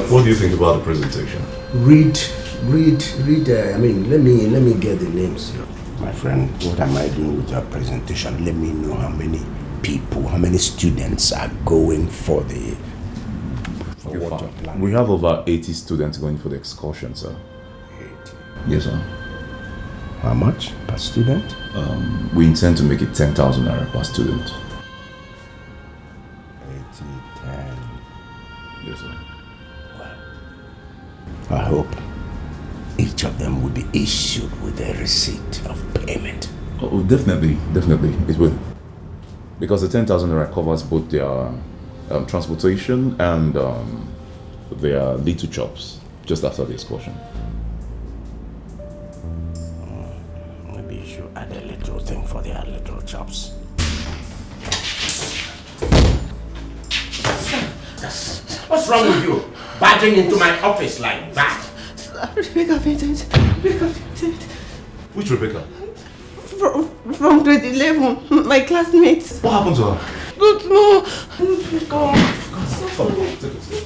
What do you think about the presentation? Read. I mean, let me get the names here. My friend, what am I doing with your presentation? Let me know how many people, how many students are going for the... For what you're planning. We have over 80 students going for the excursion, sir. 80? Yes, sir. How much per student? We intend to make it 10,000 naira per student. 80, 10. Yes, sir. I hope each of them will be issued with a receipt of payment. Oh, definitely, it will. Because the 10,000 naira covers both their transportation and their little chops just after the excursion. Maybe you should add a little thing for their little chops. What's wrong with you? Barging into my office like that? Rebecca fainted. Which Rebecca? From grade 11, my classmates. What happened to her? Don't know. Come on, take it.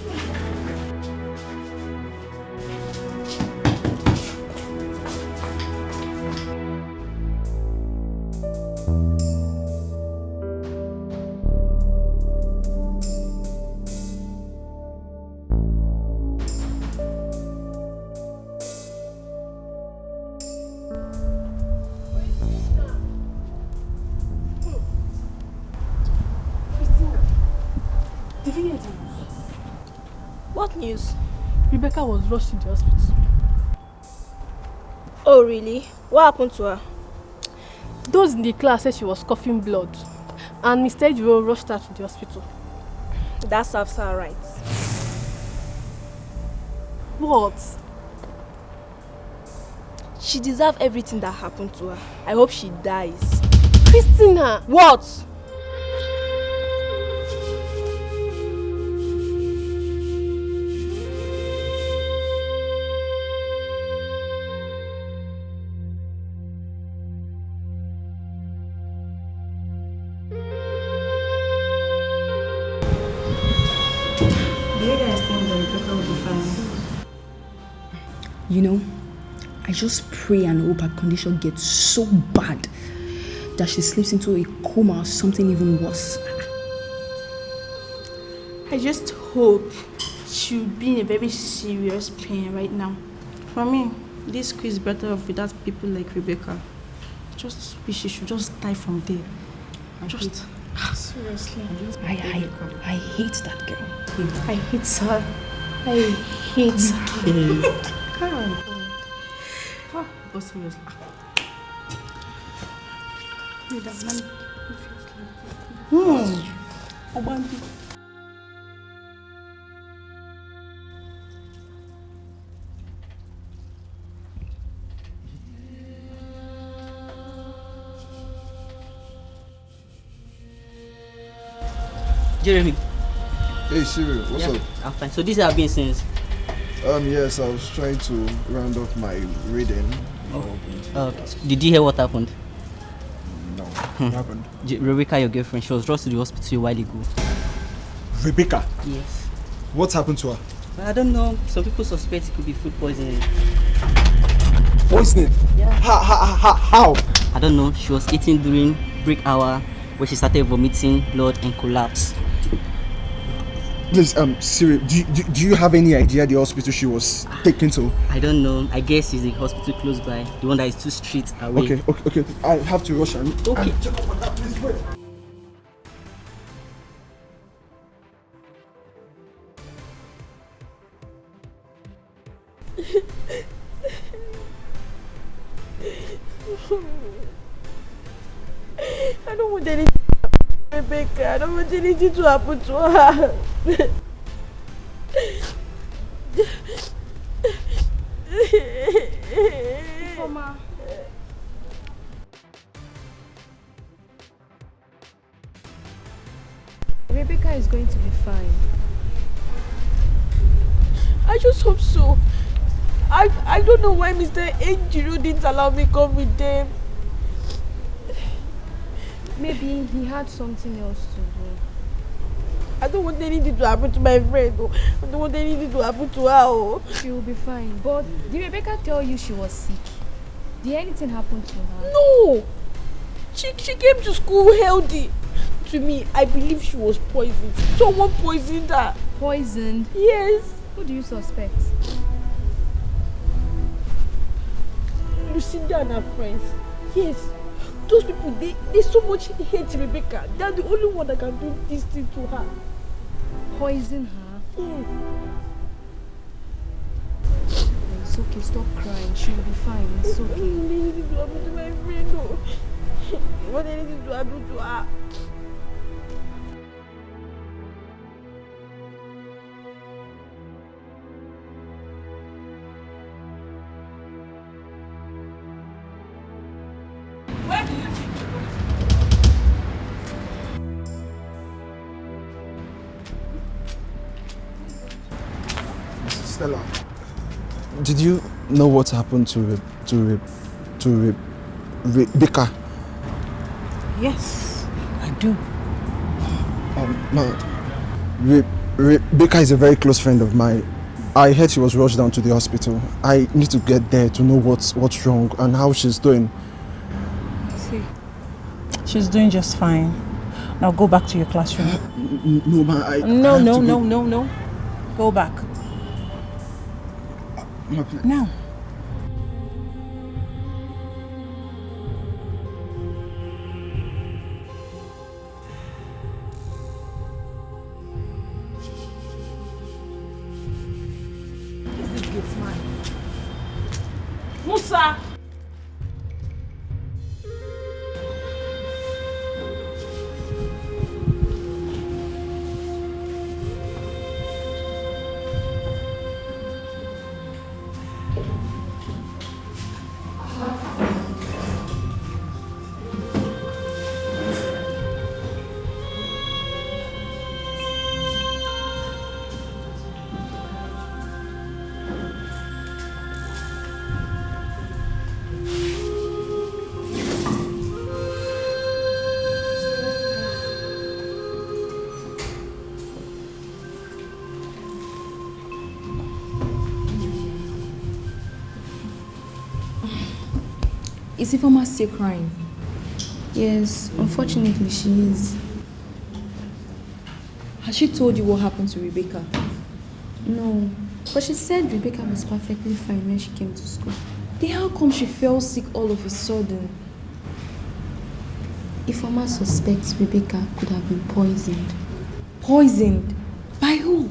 What news? Rebecca was rushed into hospital. Oh really? What happened to her? Those in the class said she was coughing blood, and Mr. Ejiro rushed her to the hospital. That serves her right. What? She deserves everything that happened to her. I hope she dies. Christina! What? You know, I just pray and hope her condition gets so bad that she slips into a coma or something even worse. I just hope she'll be in a very serious pain right now. For me, this quiz is better off without people like Rebecca. Just wish she should just die from there. Seriously. I hate that girl. I hate her. I hate her. But seriously. Jeremy. Hey Siri, what's up? I'm fine. So this have been since. Yes, I was trying to round up my reading. Okay. Did you hear what happened? No. What happened? Rebecca, your girlfriend, she was rushed to the hospital a while ago. Rebecca? Yes. What happened to her? I don't know. Some people suspect it could be food poisoning. Poisoning? Yeah. How? I don't know. She was eating during break hour where she started vomiting blood and collapsed. Please, Siri, do you have any idea the hospital she was taken to? I don't know. I guess it's the hospital close by. The one that is 2 streets away. Okay. I have to rush and okay. Check up on that, please wait. I don't want anything to happen to Rebecca. I don't want anything to happen to her. Mama. Rebecca is going to be fine. I just hope so. I don't know why Mr. Ejiro didn't allow me come with them. Maybe he had something else to do. I don't want anything to happen to my friend. Oh. I don't want anything to happen to her. Oh. She will be fine. But did Rebecca tell you she was sick? Did anything happen to her? No! She came to school healthy. To me, I believe she was poisoned. Someone poisoned her. Poisoned? Yes. Who do you suspect? Lucinda and her friends. Yes. Those people, they so much hate Rebecca. They're the only one that can do this thing to her. Poison her? Yes. It's okay, stop crying. She will be fine. It's okay. I don't want anything to happen to my friend. No. I don't want anything to happen to her. Stella, did you know what happened to Rebecca? Yes, I do. Rebecca is a very close friend of mine. I heard she was rushed down to the hospital. I need to get there to know what's wrong and how she's doing. See, she's doing just fine. Now go back to your classroom. No, ma, No. Go back. Now. This gate man. Musa! Is Ifeoma still crying? Yes, unfortunately she is. Has she told you what happened to Rebecca? No, but she said Rebecca was perfectly fine when she came to school. Then how come she fell sick all of a sudden? Ifeoma suspects Rebecca could have been poisoned. Poisoned? By who?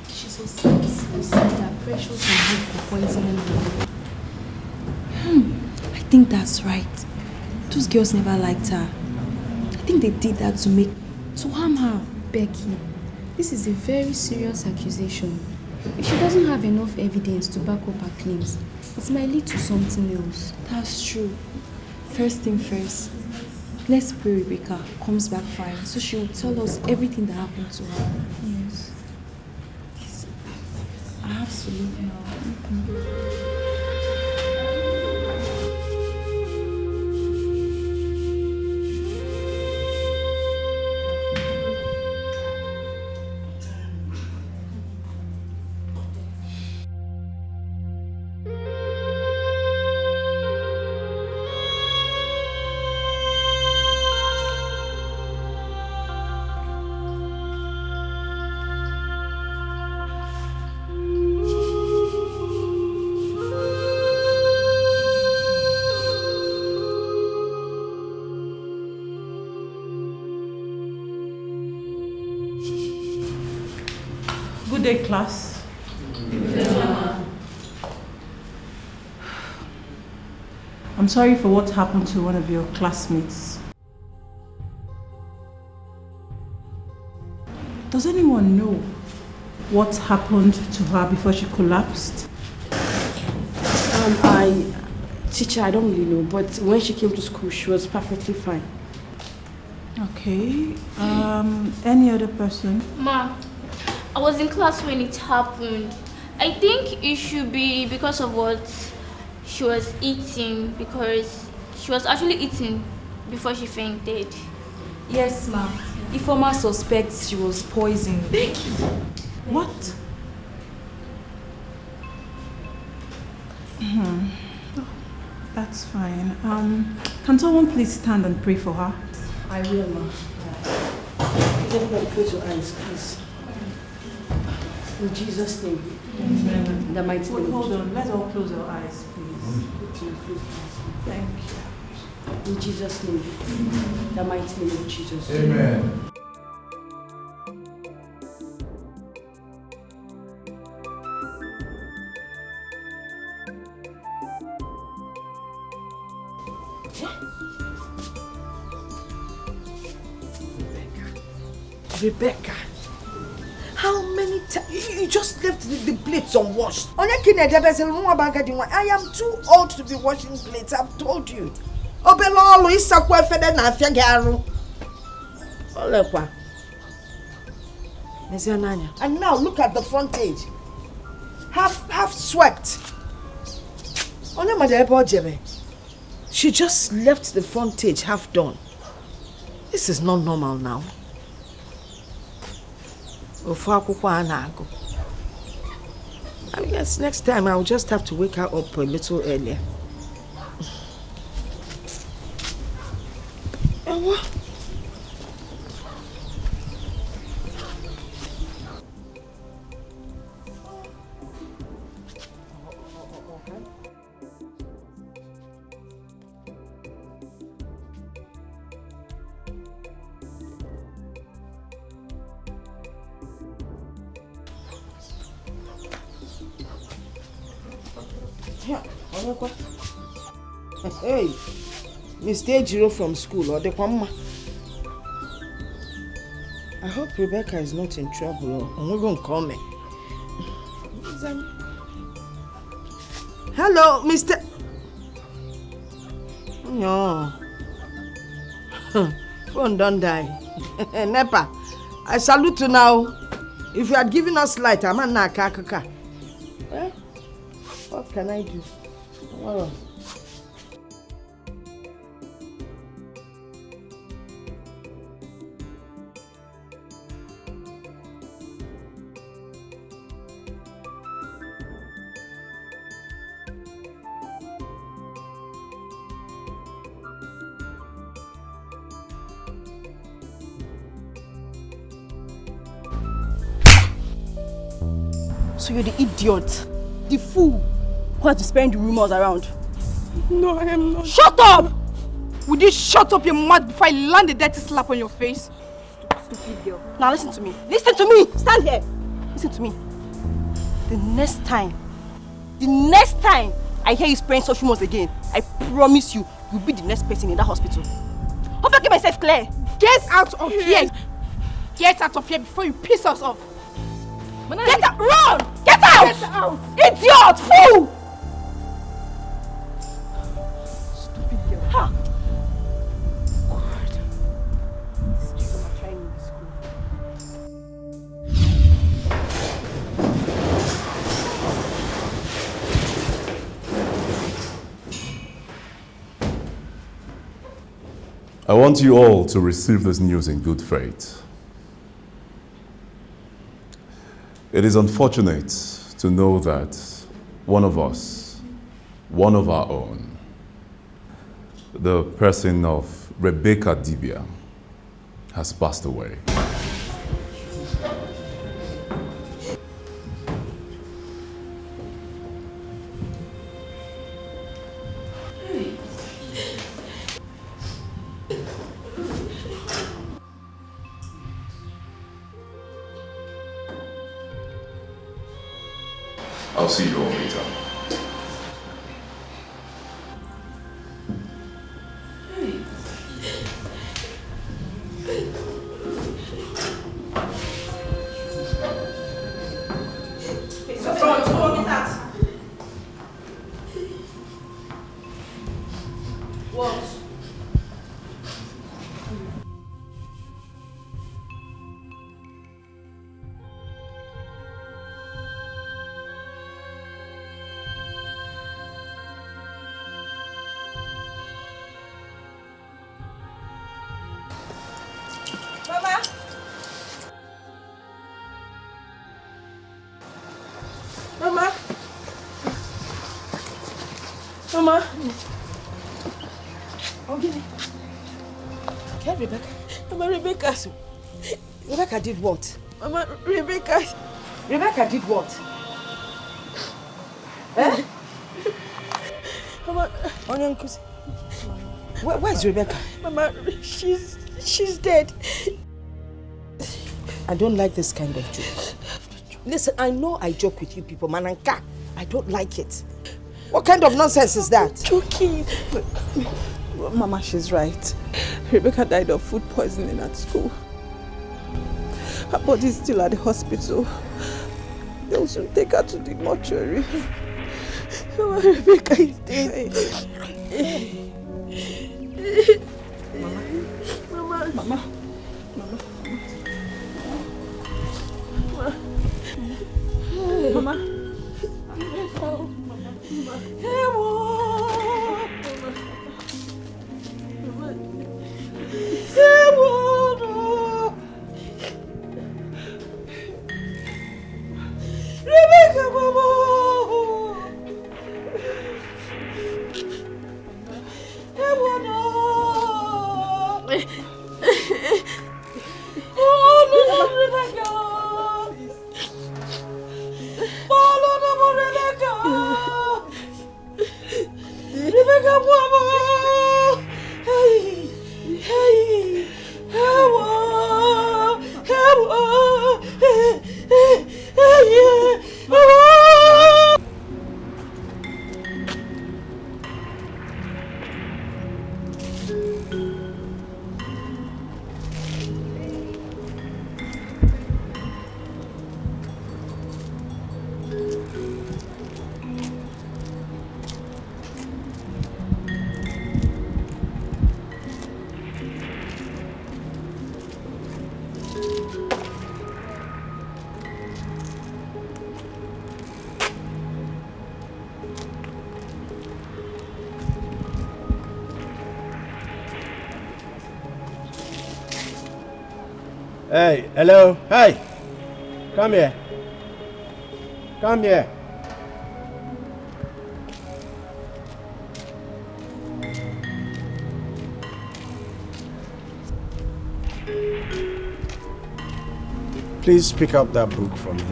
She suspects Lucinda, Precious and Hope for poisoning her. I think that's right. Those girls never liked her. I think they did that to harm her. Becky, this is a very serious accusation. If she doesn't have enough evidence to back up her claims, it might lead to something else. That's true. First thing first, let's pray Rebecca comes back fine so she will tell us everything that happened to her. Yes. I have to leave now. Good day, class. I'm sorry for what happened to one of your classmates. Does anyone know what happened to her before she collapsed? Teacher, I don't really know, but when she came to school, she was perfectly fine. Okay. Any other person? Ma, I was in class when it happened. I think it should be because of what she was eating, because she was actually eating before she fainted. Yes, ma'am. Informer suspects she was poisoned. What? That's fine. Can someone please stand and pray for her? I will, ma. Everybody close your eyes, please. In Jesus' name. Amen. In the mighty name. Hold on. Let's all close our eyes, please. Thank you. In Jesus' name. In the mighty name of Jesus. Amen. Rebecca, how many times? You just left the plates unwashed. I am too old to be washing plates, I've told you. Obelolo is a fede na fiagaru. Olekwa. And now look at the front page. Half swept. She just left the front page half done. This is not normal now. I guess next time I'll just have to wake her up a little earlier. Hey, Mr. Ejiro from school or the Kwamma. I hope Rebecca is not in trouble or we're going to call me. Hello, Mr. No. Phone don't die. Nepa, I salute you now. If you had given us light, I'm not kaka. Eh? What can I do? Oh. So you're the idiot, the fool who has been spreading the rumors around. No, I am not. Shut up! Would you shut up your mouth before I land a dirty slap on your face? Stupid girl. Now listen to me. Listen to me! Stand here! Listen to me. The next time I hear you spreading such rumors again, I promise you, you'll be the next person in that hospital. Hope I keep myself clear. Get out of here! Get out of here before you piss us off. Get out! Run! Get out! Get out! Idiot! Fool! Stupid girl. Ha! God. These children are trying in school. I want you all to receive this news in good faith. It is unfortunate to know that one of us, one of our own, the person of Rebecca Dibia, has passed away. I'll see you all later. Mama. Oh, give me. Okay, Rebecca. Mama, Rebecca. Rebecca did what? Mama, Rebecca. Rebecca did what? Eh? Mama. Where's Rebecca? Mama, she's dead. I don't like this kind of joke. Listen, I know I joke with you people, Mananka. I don't like it. What kind of nonsense is that? Joking. Mama, she's right. Rebecca died of food poisoning at school. Her body is still at the hospital. They'll soon take her to the mortuary. Mama, Rebecca is dead. Mama. Mama. Mama. Mama. Rebecca, Mama. Hey, hello, hey, come here, come here. Please pick up that book for me.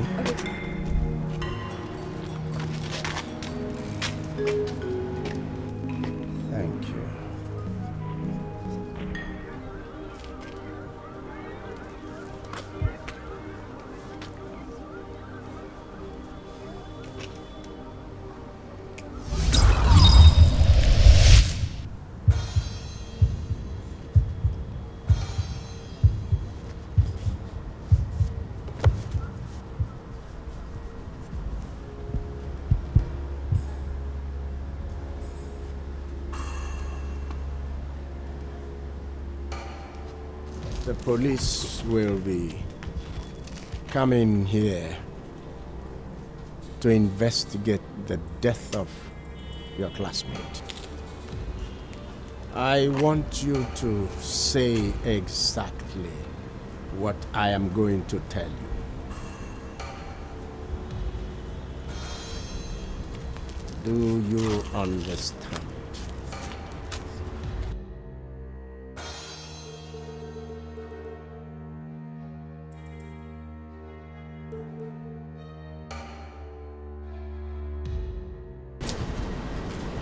Thank you. The police will be coming here to investigate the death of your classmate. I want you to say exactly what I am going to tell you. Do you understand?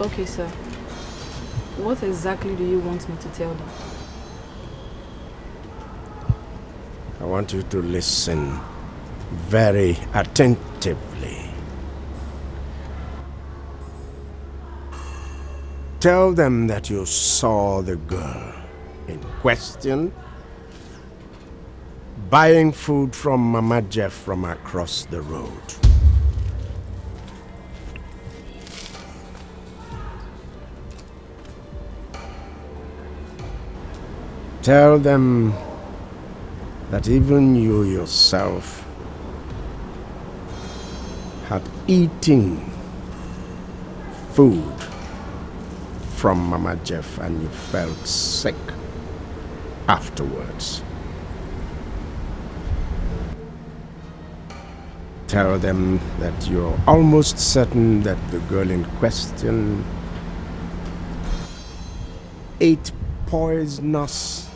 Okay, sir. What exactly do you want me to tell them? I want you to listen very attentively. Tell them that you saw the girl in question buying food from Mama Jeff from across the road. Tell them that even you yourself had eaten food from Mama Jeff and you felt sick afterwards. Tell them that you're almost certain that the girl in question ate poisonous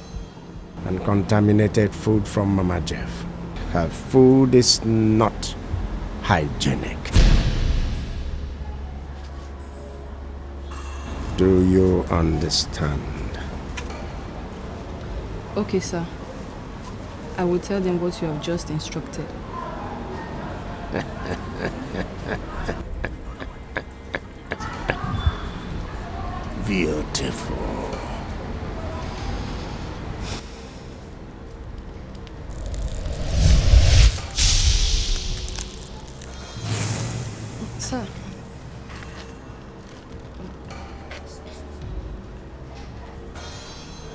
and contaminated food from Mama Jeff. Her food is not hygienic. Do you understand? Okay, sir. I will tell them what you have just instructed. Beautiful. Sir.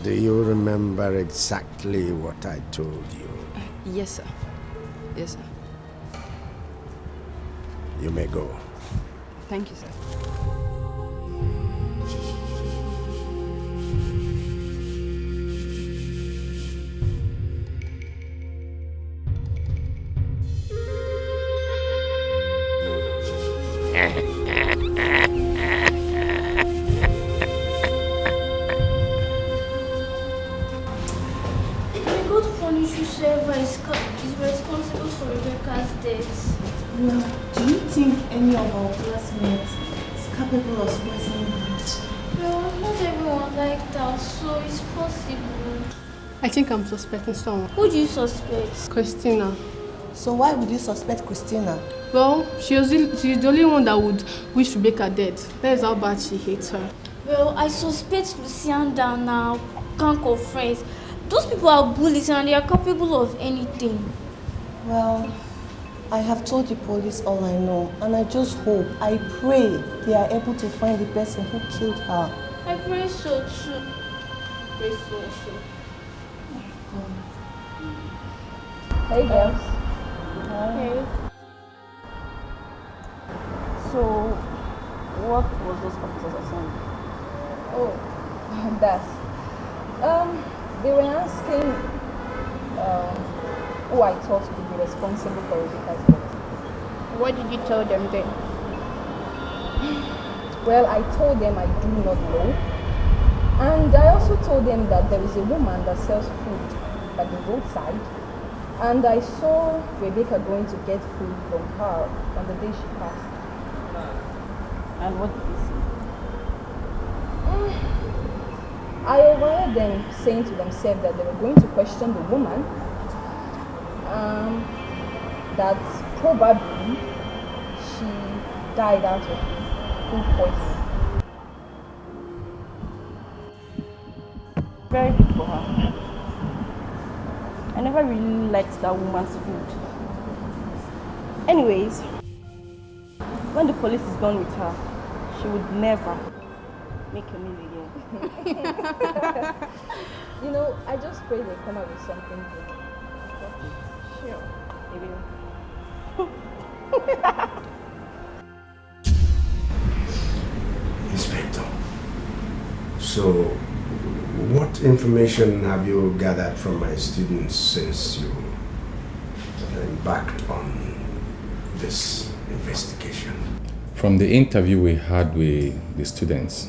Do you remember exactly what I told you? Yes, sir. Yes, sir. You may go. Thank you, sir. May God punish whoever is responsible for Rebecca's death. Well, do you think any of our classmates is capable of poisoning her? Well, not everyone liked her, so it's possible. I think I'm suspecting someone. Who do you suspect? Christina. So why would you suspect Christina? Well, she's the only one that would wish Rebecca dead. That is how bad she hates her. Well, I suspect Lucianda and our gang of friends. Those people are bullies and they are capable of anything. Well, I have told the police all I know, and I just hope, I pray they are able to find the person who killed her. I pray so too. Pray so too. Hey girls. Hey. So, what was those officers saying? Oh, that. They were asking who I thought could be responsible for Rebecca's death. What did you tell them then? Well, I told them I do not know. And I also told them that there is a woman that sells food by the roadside. And I saw Rebecca going to get food from her on the day she passed. And what did they say? I overheard them saying to themselves that they were going to question the woman. That probably she died out of food poisoning. Very good for her. I never really liked that woman's food. Anyways, when the police is done with her, she would never make a meal again. You know, I just pray they come up with something good. Sure, they will. Inspector, so what information have you gathered from my students since you embarked on this investigation? From the interview we had with the students,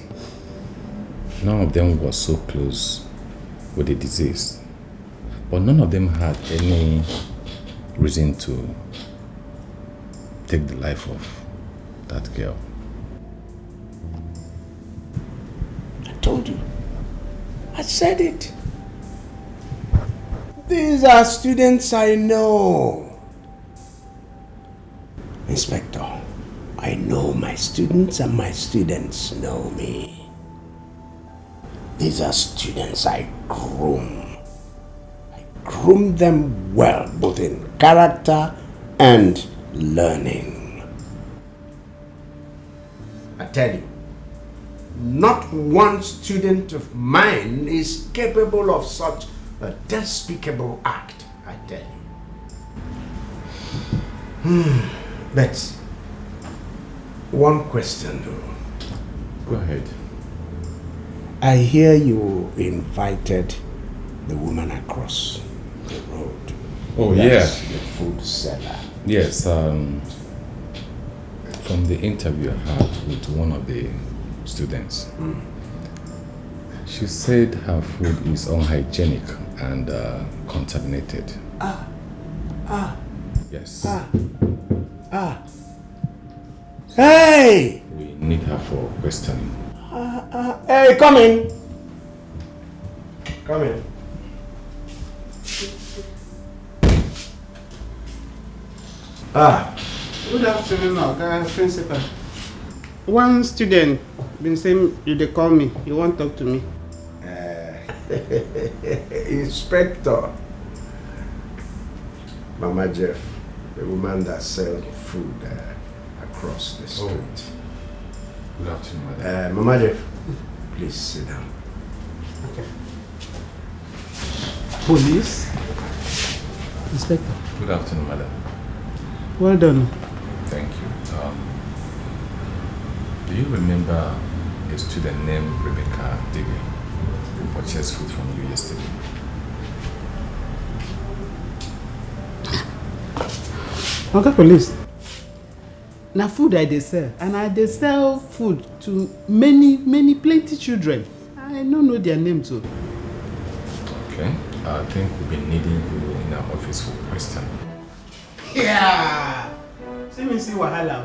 none of them was so close with the disease, but none of them had any reason to take the life of that girl. I told you. I said it. These are students I know. Inspector, I know my students and my students know me. These are students I groom. I groom them well, both in character and learning. I tell you, not one student of mine is capable of such a despicable act, I tell you. But one question though. Go ahead. I hear you invited the woman across the road. Oh, That's yeah. the food seller. Yes, from the interview I had with one of the students, she said her food is unhygienic and contaminated. Yes. Hey! We need her for questioning. Hey, come in. Come in. Good afternoon, principal. One student been saying they call me. You want to talk to me? Inspector. Mama Jeff, the woman that sells food across the street. Good afternoon, madam. Mama Jeff, please sit down. Okay. Police? Inspector. Good afternoon, madam. Well done. Thank you. Do you remember a student named Rebecca Digby who purchased food from you yesterday? Okay, police. Now food I dey sell, and I dey sell food to many plenty children. I don't know their name too. Okay. I think we'll be needing you in our office for question. Yeah. See me see wahala.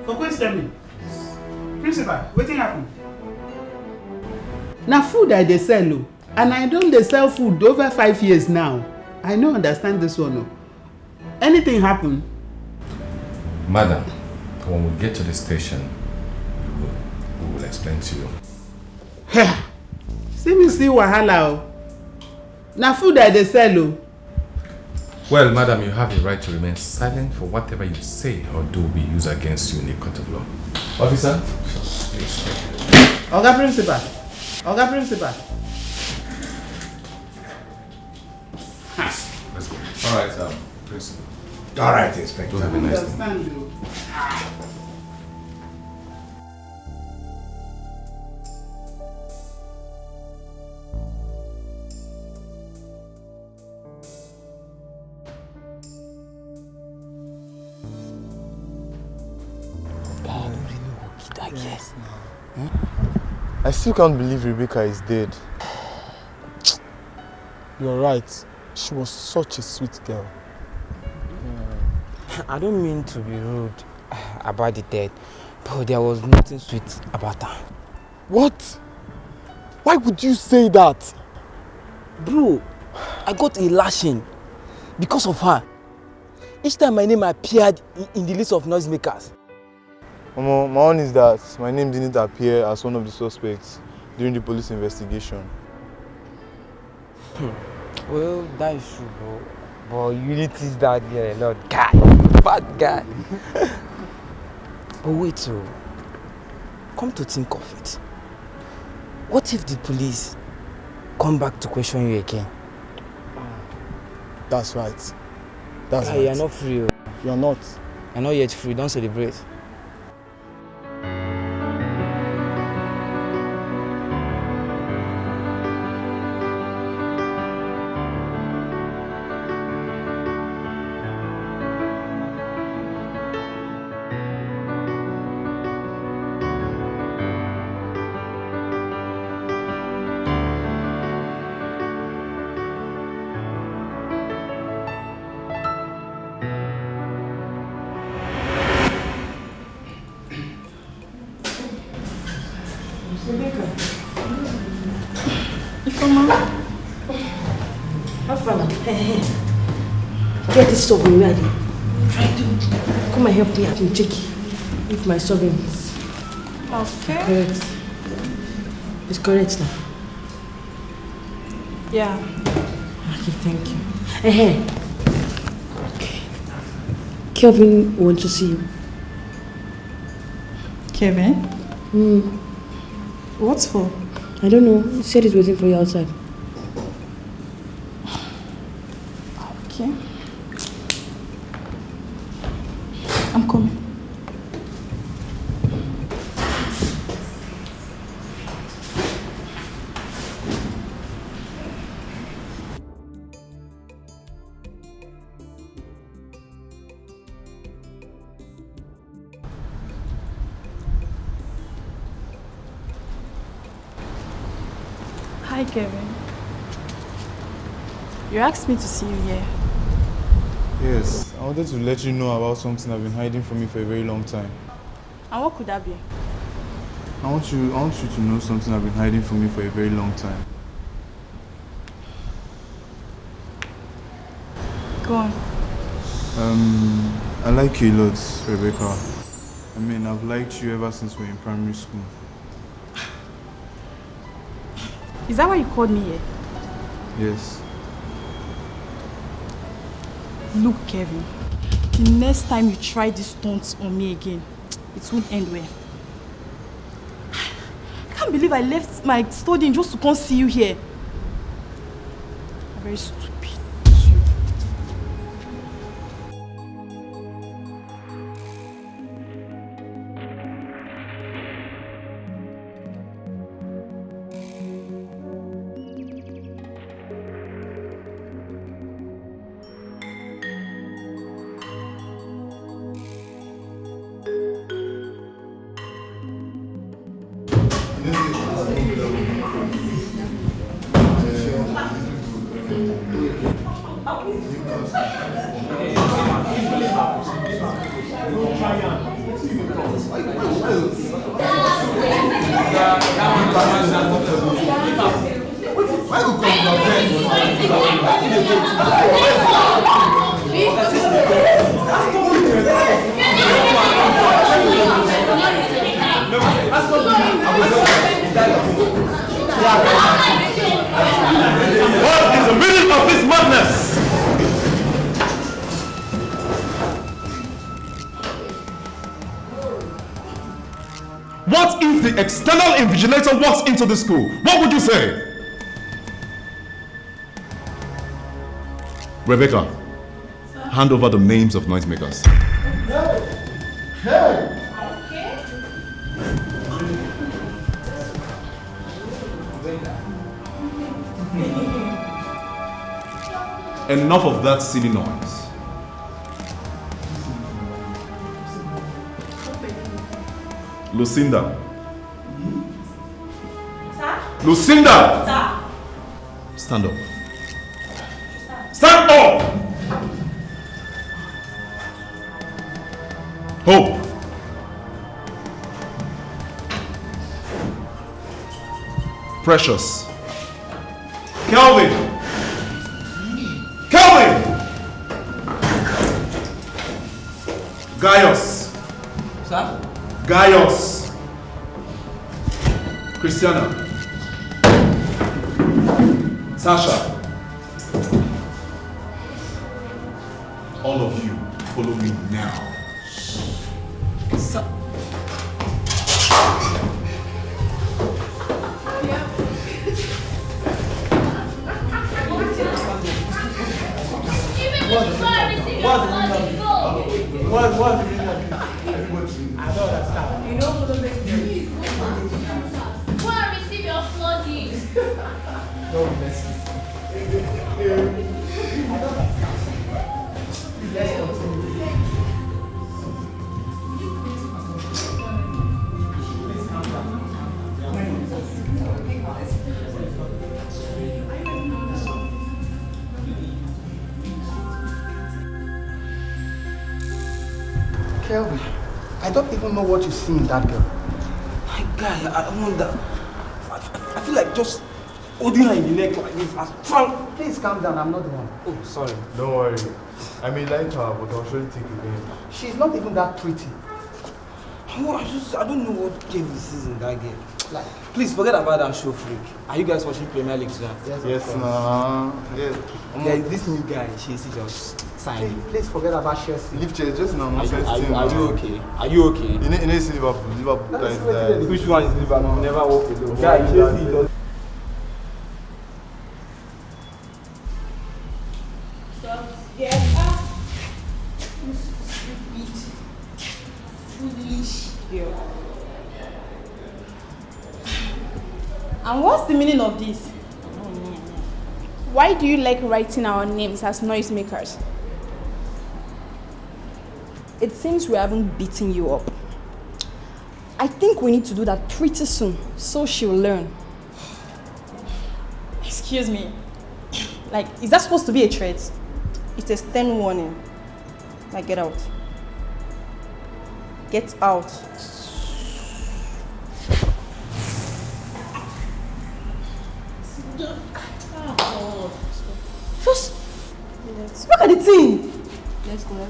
For question. Principal, wetin happen? Na food I dey sell o, and I don dey sell food over 5 years now. I no understand this one o. Anything happen? Madam, when we get to the station, we will explain to you. See me see wahala o. Na food I dey sell o. Well, madam, you have the right to remain silent for whatever you say or do will be used against you in a court of law. Officer, please. Oga Principal. Oga Principal. Let's go. All right, Principal. All right, Inspector. Do have a nice day. Understand you. Yes. I still can't believe Rebecca is dead. You're right. She was such a sweet girl. I don't mean to be rude about the death, but there was nothing sweet about her. What? Why would you say that? Bro, I got a lashing because of her. Each time my name appeared in the list of noisemakers. My own is that my name didn't appear as one of the suspects during the police investigation. Well, that is true, bro. But you need to teach that girl a lot. Guy, bad guy. But wait, so come to think of it, what if the police come back to question you again? That's right. That's right. You're not free. You're not. You're not yet free. Don't celebrate. Get this stuff when ready. Try to come and help me. I can check if my serving is okay. correct. It's correct now. Yeah. Okay, thank you. Kelvin wants to see you. Kevin? What's for? I don't know. He said he's waiting for you outside. Okay. I'm coming. Hi, Kevin. You asked me to see you here. Yes, I wanted to let you know about something I've been hiding from you for a very long time. And what could that be? I want you to know something I've been hiding from you for a very long time. Go on. I like you a lot, Rebecca. I mean, I've liked you ever since we were in primary school. Is that why you called me here? Yes. Look, Kevin. The next time you try these stunts on me again, it won't end well. I can't believe I left my studying just to come see you here. I'm very stupid. What is the meaning of this madness? What if the external invigilator walks into the school? What would you say? Rebecca, hand over the names of noisemakers. Enough of that silly noise. Lucinda. Sir? Lucinda! Sir? Stand up. Stand up! Hope. Precious. Kelvin. Kelvin! Gaius. Sir? Gaius. Christiana. Sasha. All of you, follow me now. Sir? What do you mean? I don't understand. You know what the next thing? Go and receive your flogging. Don't mess with me. I don't understand. Let's continue. Please calm down. Kelvin, I don't even know what you see in that girl. My guy, I wonder. I feel like just holding her in the neck like this. Please calm down, I'm not the one. Oh, sorry. Don't worry. I may like her, but I'll surely take revenge. She's not even that pretty. I don't know what game this is in that game. Like, please forget about that show freak. Are you guys watching Premier League today? Yes, nah. Yeah. There's this new guy, Chelsea just signed him. Please forget about Chelsea. Leave Chelsea, just now. Are you okay? Are you okay? You know Liverpool guys. Which one is Liverpool? Never walk alone. Guy, Chelsea just... And what's the meaning of this? Why do you like writing our names as noisemakers? It seems we haven't beaten you up. I think we need to do that pretty soon, so she'll learn. Excuse me. Like, is that supposed to be a threat? It's a stern warning. Like, get out. Get out. Just look at the thing. Let's go.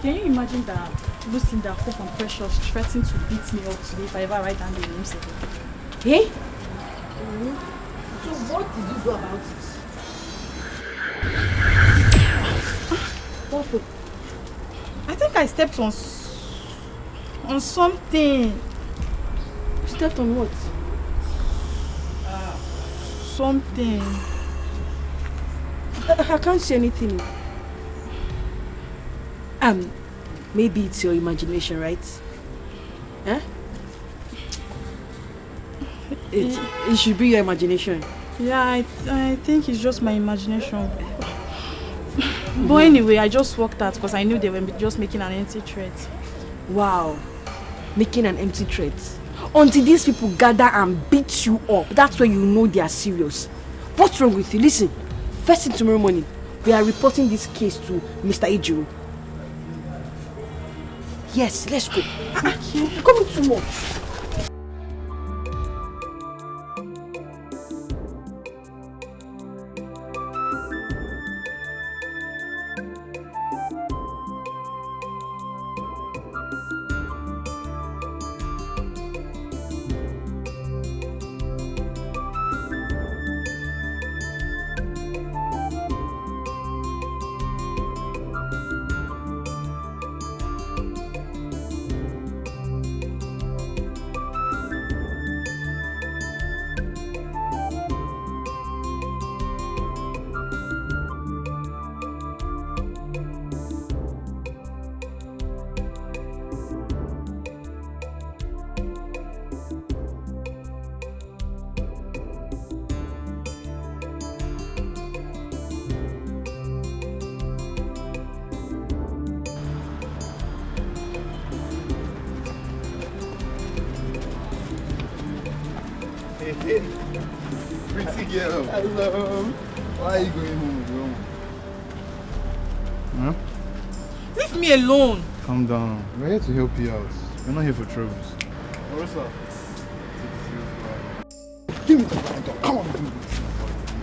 Can you imagine that Lucinda, Hope and Precious threatened to beat me up today if I ever write down their names again? Hey? So what did you do about it? I think I stepped on something. You stepped on what? Something. I can't see anything. Maybe it's your imagination, right? Huh? It should be your imagination. Yeah, I think it's just my imagination. But anyway, I just walked out because I knew they were just making an empty threat. Wow. Making an empty threat. Until these people gather and beat you up, that's when you know they are serious. What's wrong with you? Listen, first thing tomorrow morning, we are reporting this case to Mr. Ejiro. Yes, let's go. You're coming too much. Pretty girl. Hello. Why are you going home with your own? Huh? Leave me alone. Calm down. We're here to help you out. We're not here for troubles. Marissa. Give me the phone. Come on, do this.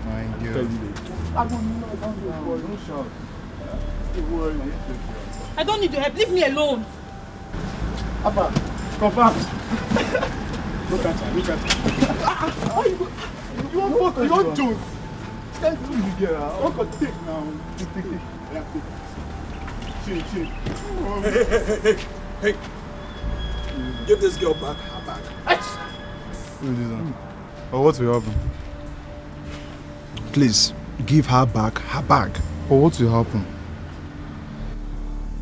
My girl. Don't shout. Don't worry. I don't need your help. Leave me alone. Papa, confirm. Look at her. You want fuck? You want Jones? Can't do it again. I want to take now. Take. Hey. Give this girl back her bag. Who is this? Oh, what will happen? Please, give her back her bag. Oh, what will happen?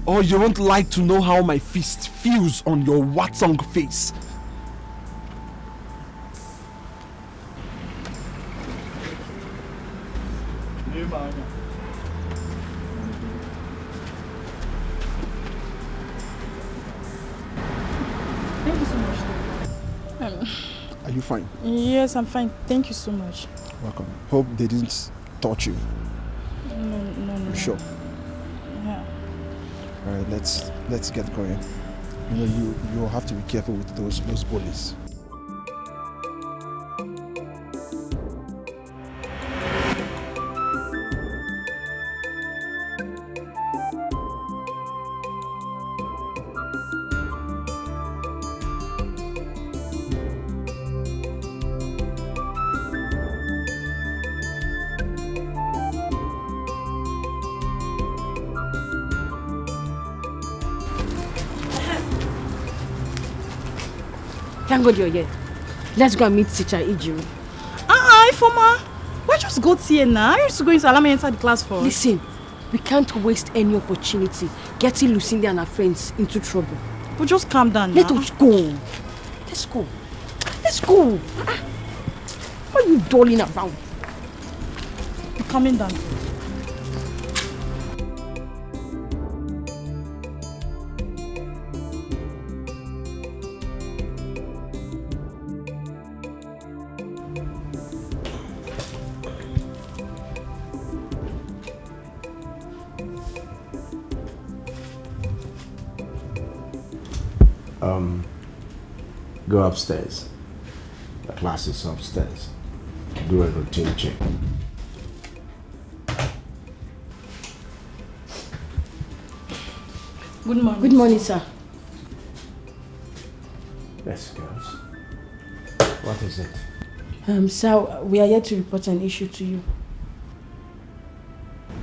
Or you won't like to know how my fist feels on your Watsong face. Thank you so much. Are you fine? Yes, I'm fine. Thank you so much. Welcome. Hope they didn't touch you. No. You sure? Yeah. All right, let's get going. You know, you'll have to be careful with those bullies. Thank God you're here. Let's go and meet teacher Ijiru. Ifoma. Why just go here now? I used to go into allow me enter the class first. Listen, we can't waste any opportunity getting Lucinda and her friends into trouble. But just calm down Let now. us go. Let's go. Let's go. Why are you dolling around? You're coming down. Go upstairs. The class is upstairs. Do a routine check. Good morning. Good morning, sir. Yes, girls. What is it? Sir, we are here to report an issue to you.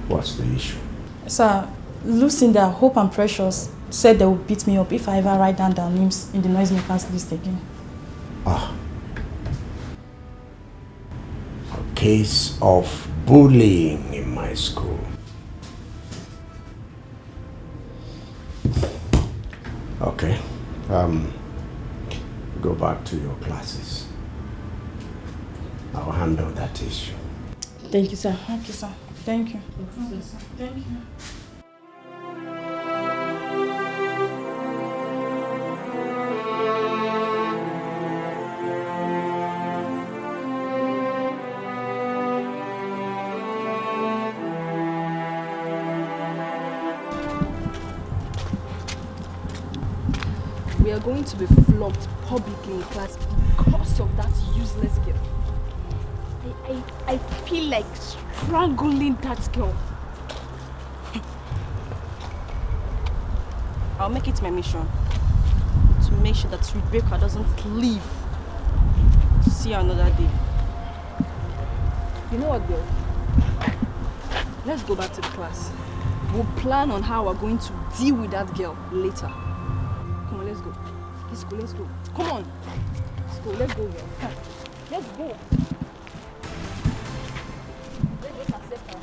What's the issue? Sir, Lucinda, Hope and Precious said they would beat me up if I ever write down their names in the noisemakers list again. A case of bullying in my school. Okay. Go back to your classes. I'll handle that issue. Thank you, sir. Thank you, sir. Thank you. Thank you. We are going to be flogged publicly in class because of that useless girl. I feel like strangling that girl. I'll make it my mission to make sure that Rebecca doesn't leave to see her another day. You know what, girl? Let's go back to the class. We'll plan on how we're going to deal with that girl later. Come on, let's go. Let's go, let's go. Come on. Let's go, girl. Come. Let's go. Let's just accept her.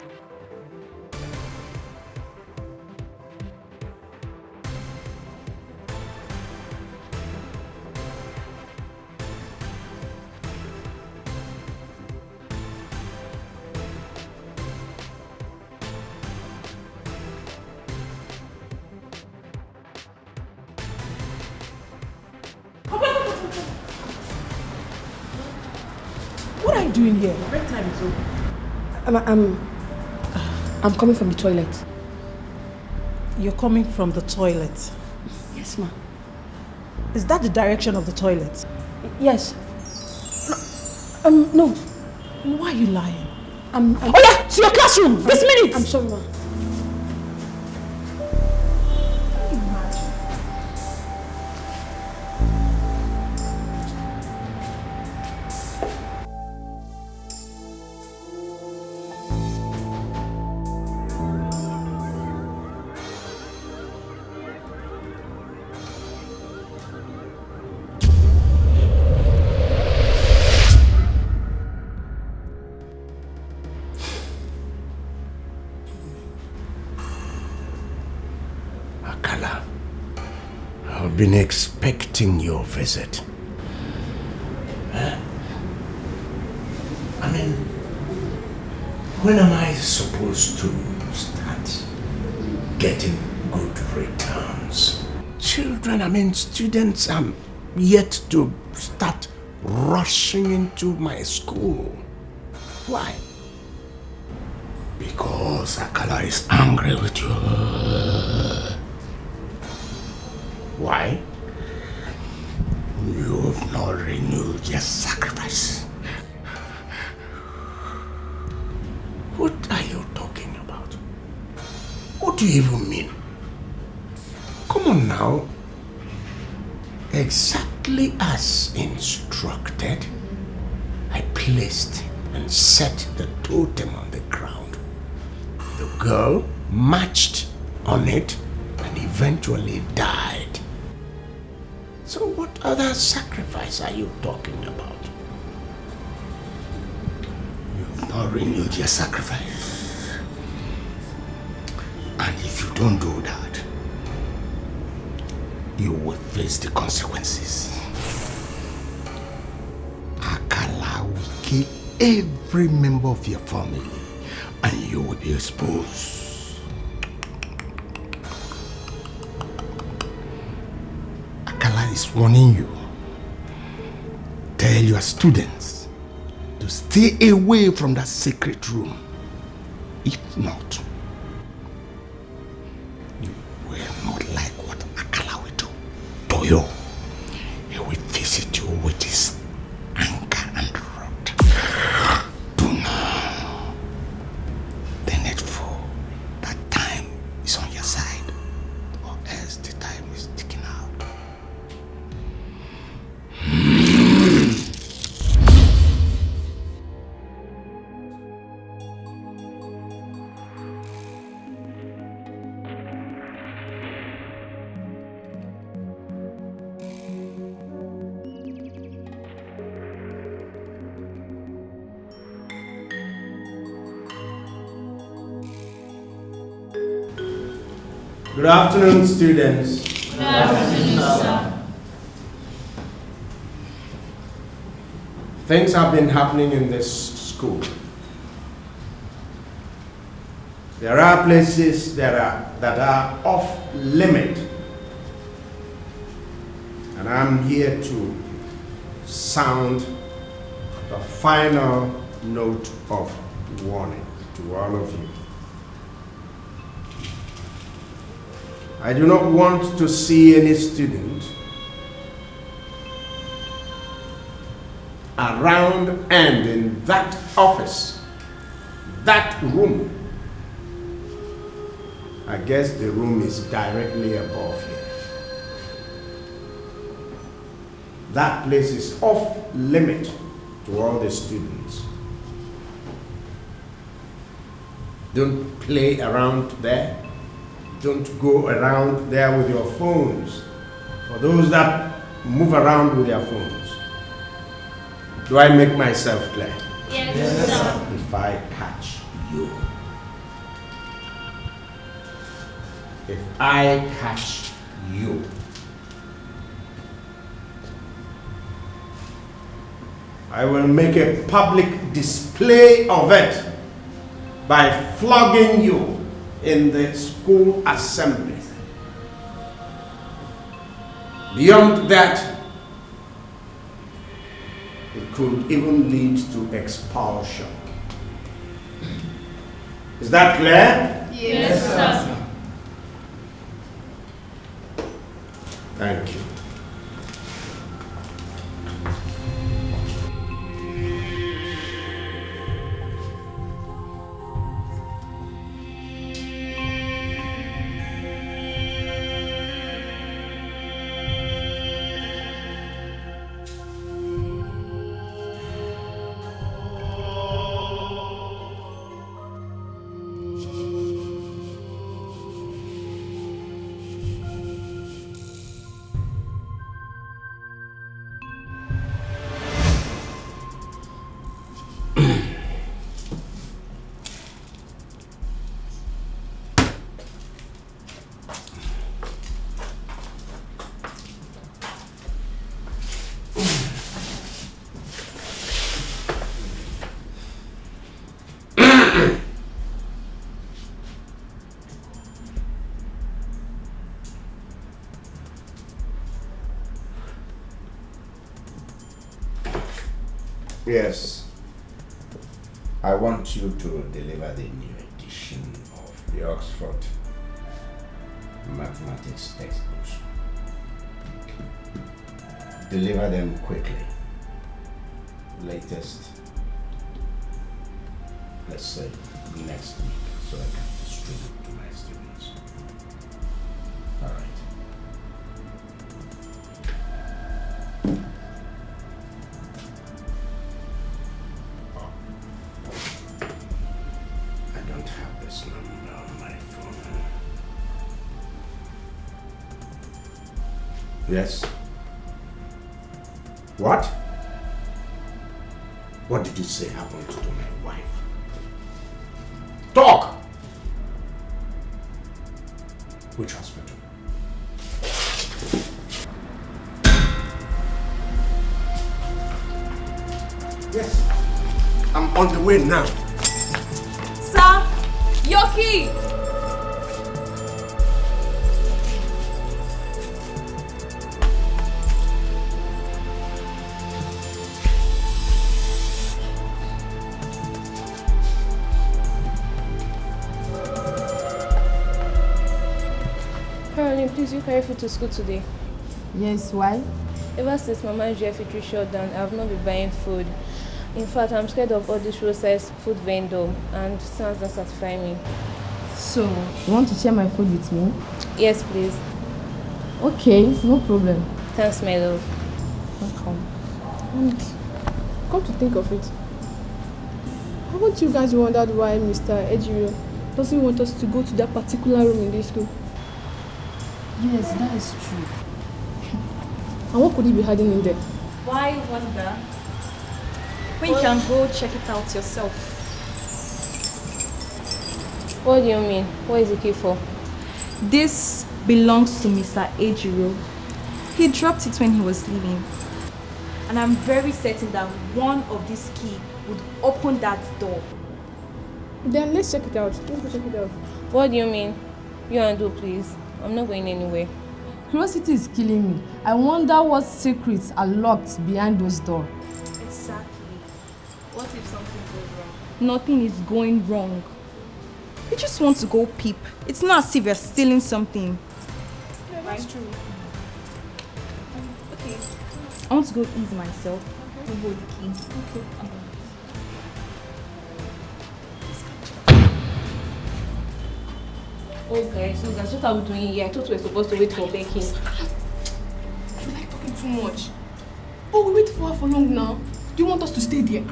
What are you doing here? Break time is over. I'm coming from the toilet. You're coming from the toilet? Yes, ma'am. Is that the direction of the toilet? Yes. No. Why are you lying? Oh yeah, to your classroom, this minute! I'm sorry, ma'am. I've been expecting your visit. I mean, when am I supposed to start getting good returns? Children, students are yet to start rushing into my school. Why? Because Akala is angry with you. Why? You have not renewed your sacrifice. What are you talking about? What do you even mean? Come on now. Exactly as instructed, I placed and set the totem on the ground. The girl marched on it and eventually died. So what other sacrifice are you talking about? You've not renewed your sacrifice. And if you don't do that, you will face the consequences. Akala will kill every member of your family and you will be exposed. Akala is warning you. Tell your students to stay away from that secret room. If not, you will not like what Akala will do to you. He will visit you with his anger and wrath. Do now. The needful. That time is on your side, or else the time is ticking out. Good afternoon, students. Good afternoon, sir. Things have been happening in this school. There are places that are off limit. And I'm here to sound the final note of warning to all of you. I do not want to see any student around and in that office, that room. I guess the room is directly above here. That place is off limit to all the students. Don't play around there. Don't go around there with your phones. For those that move around with their phones. Do I make myself clear? Yes, sir. If I catch you. If I catch you. I will make a public display of it by flogging you in the school assembly. Beyond that, it could even lead to expulsion. Is that clear? Yes, sir. Thank you. Yes. I want you to deliver the new edition of the Oxford mathematics textbooks. Deliver them quickly. Latest, let's say, next week, so I can distribute to my students. All right. Yes. What? What did you say happened to my wife? Talk! Which hospital? Yes. I'm on the way now. Sir, your key. Caroline, please, you carry food to school today. Yes, why? Ever since Mama's GFE shut down, I have not been buying food. In fact, I'm scared of all this roadside food vendor and sounds that satisfy me. So, you want to share my food with me? Yes, please. Okay, no problem. Thanks, my love. Welcome. And come to think of it, haven't you guys wondered why Mr. Ejiro doesn't want us to go to that particular room in this school? Yes, that is true. And what could he be hiding in there? Why wonder? When you can go check it out yourself. What do you mean? What is the key for? This belongs to Mr. Ejiro. He dropped it when he was leaving. And I'm very certain that one of these keys would open that door. Then let's check it out. Let's go check it out. What do you mean? You and do, please. I'm not going anywhere. Curiosity is killing me. I wonder what secrets are locked behind those doors. Exactly. What if something goes wrong? Nothing is going wrong. You just want to go peep. It's not as if you're stealing something. Yeah, that's true. Okay. I want to go ease myself. Okay. Hold the key. Okay. Oh guys, what are we doing here? I thought we were supposed to wait for Becky. You like talking too much. Oh, we wait for her for long now. Do you want us to stay there?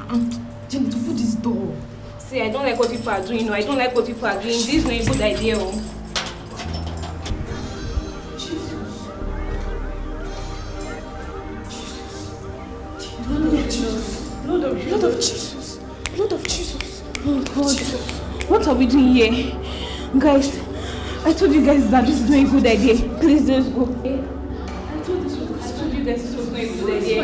Jenny, to put this door. See, I don't like what people are doing. No, I don't like what people are doing. This is not a good idea. Oh. Lord of Jesus. Lord of Jesus. Oh God. Jesus. What are we doing here? Guys, I told you guys that this is not a good idea. Please just go. I told you guys this was not a good idea.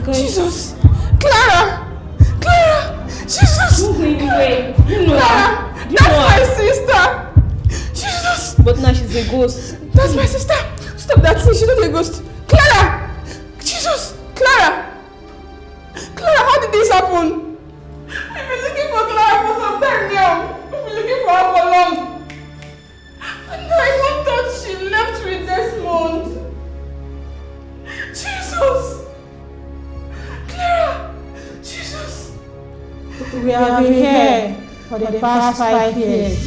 Guys. Jesus! Clara! Clara! Jesus! Don't go anywhere. Clara! That's my sister! Jesus! But now she's a ghost. That's my sister! Stop that thing, she's not a ghost. Clara! Jesus! Clara! Clara, how did this happen? I've been looking for Clara for some time now. I've been looking for her for long. And I even thought she left with Desmond. Jesus! Clara! Jesus! We have been here for the past 5 years.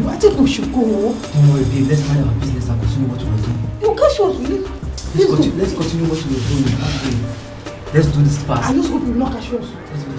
I think we should go. Don't worry, babe. Let's mind our business and continue what we're doing. You catch us, will you? Let's continue what we're doing. Okay. Let's do this fast. I just hope you will not catch us. Let's do it.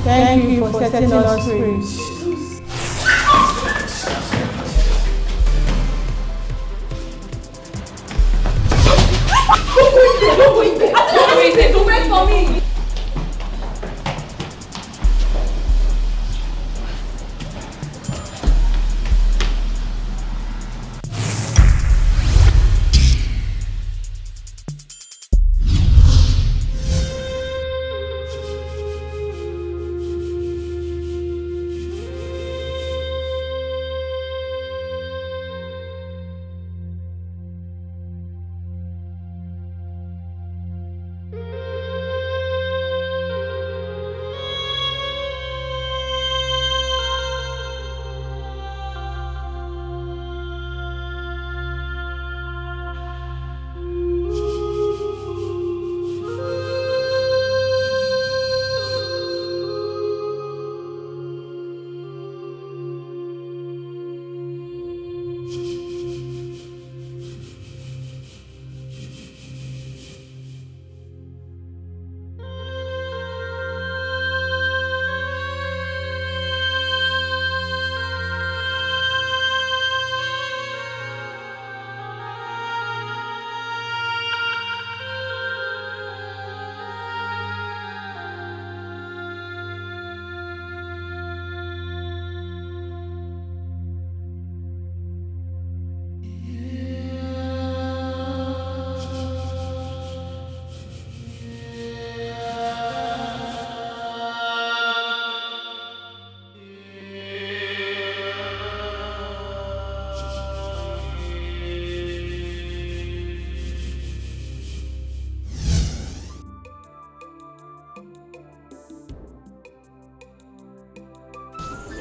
Thank you for setting us free. Don't go in there. Don't wait for me.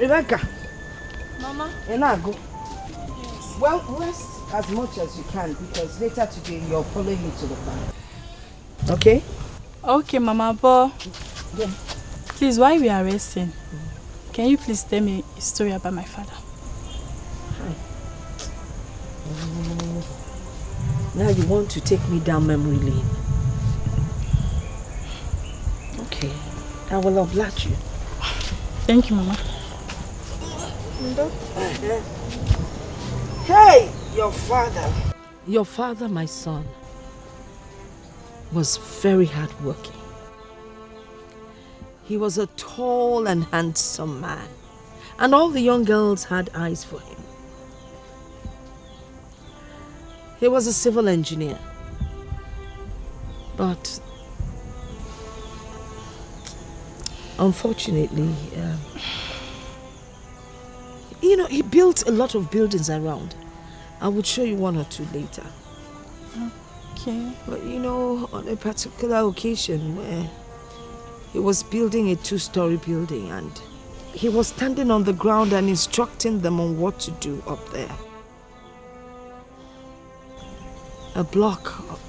Rebecca. Mama? Enago. Yes. Well, rest as much as you can because later today you're following me to the farm. Okay? Okay, Mama, but yeah. Please, while we are resting, can you please tell me a story about my father? Now you want to take me down memory lane. Okay, I will oblige you. Thank you, Mama. Hey, your father. Your father, my son, was very hardworking. He was a tall and handsome man, and all the young girls had eyes for him. He was a civil engineer, but unfortunately, he built a lot of buildings around. I would show you one or two later. Okay. But on a particular occasion where he was building a 2-story building and he was standing on the ground and instructing them on what to do up there. A block of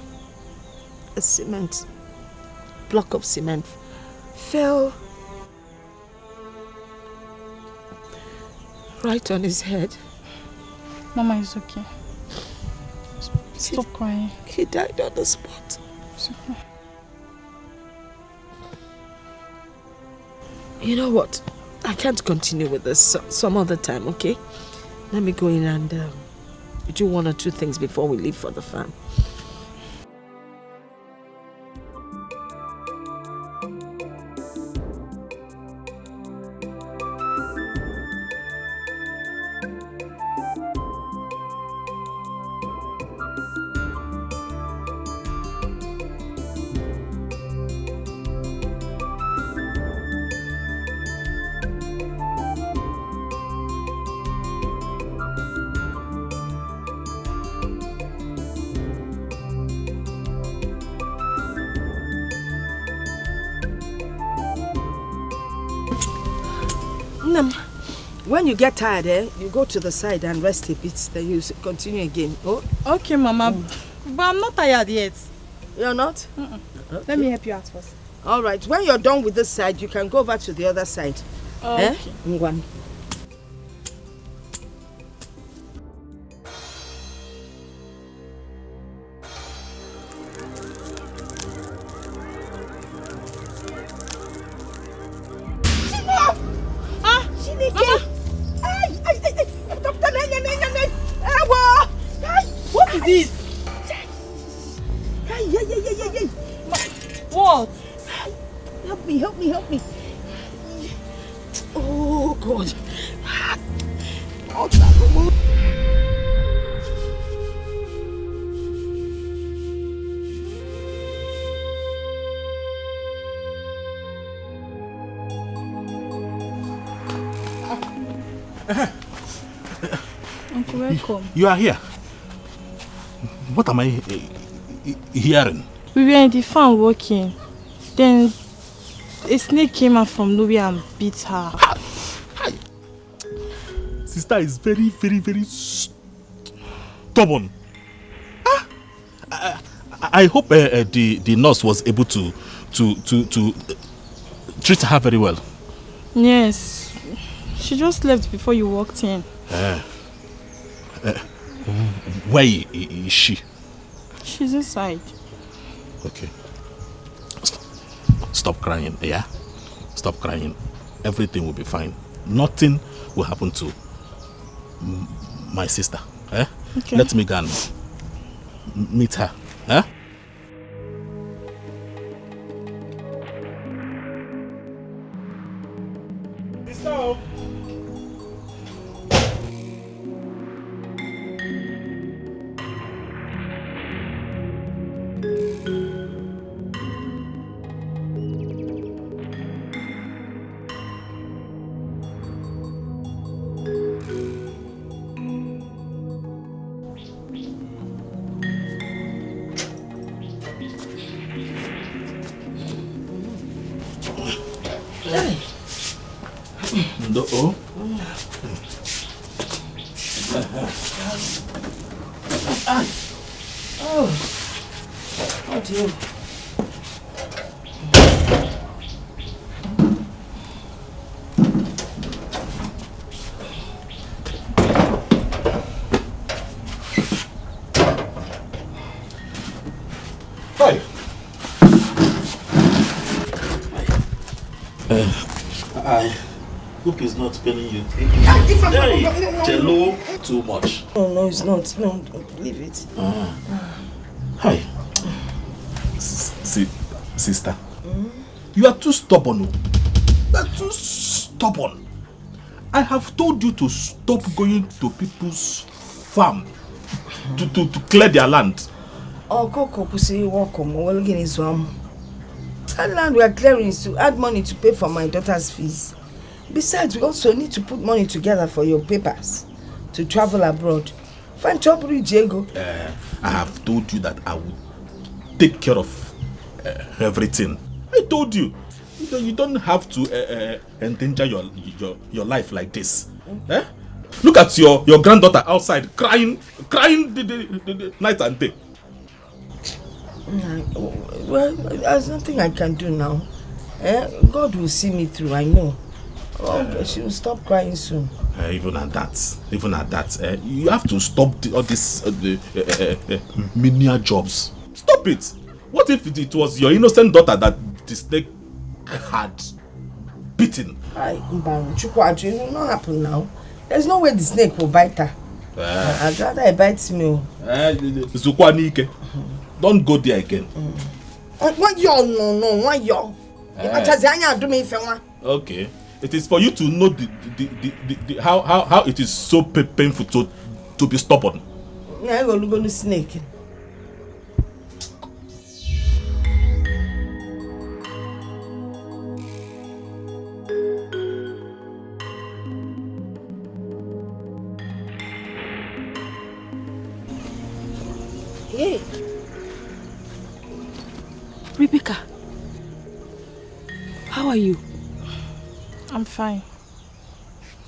cement fell right on his head. Mama, it's okay. Stop crying. He died on the spot. It's okay. You know what? I can't continue with this some other time, okay? Let me go in and do one or two things before we leave for the farm. When you get tired, you go to the side and rest a bit, then you continue again. Oh? Okay, Mama. But I'm not tired yet. You're not? Okay. Let me help you out first. All right. When you're done with this side, you can go over to the other side. Okay. Ngwan. what? Help me, help me, help me. Oh, God. Uncle, welcome. You are here. What am I hearing? We were in the farm working. Then a snake came out from nowhere and beat her. Sister is very, very, very stubborn. I hope the nurse was able to treat her very well. Yes. She just left before you walked in. Where is she? She's inside. Okay. Stop crying, yeah? Stop crying. Everything will be fine. Nothing will happen to my sister. Eh? Okay. Let me go and meet her. Eh? Sister. No. Oh, oh dear. Hi. I hope it's not paining you. Hey, Jello, too much. Oh, no, it's not. No, don't leave it. Hi. Sister. You are too stubborn. You are too stubborn. I have told you to stop going to people's farm to clear their land. Oh, Coco, pussy, welcome. Well, again, is that land we are clearing is to add money to pay for my daughter's fees. Besides, we also need to put money together for your papers to travel abroad. Find trouble, Diego. I have told you that I will take care of everything. I told you. You don't have to endanger your life like this. Eh? Look at your granddaughter outside crying the night and day. Well, there's nothing I can do now. God will see me through, I know. She will stop crying soon. Even at that, you have to stop all these menial jobs. Stop it! What if it was your innocent daughter that the snake had beaten? It will not happen now. There's no way the snake will bite her. I'd rather it bites me. Don't go there again. What no, why you? Okay. It is for you to know the how it is so painful to be stubborn. I go look on the snake. Hey, Rebecca, how are you? I'm fine.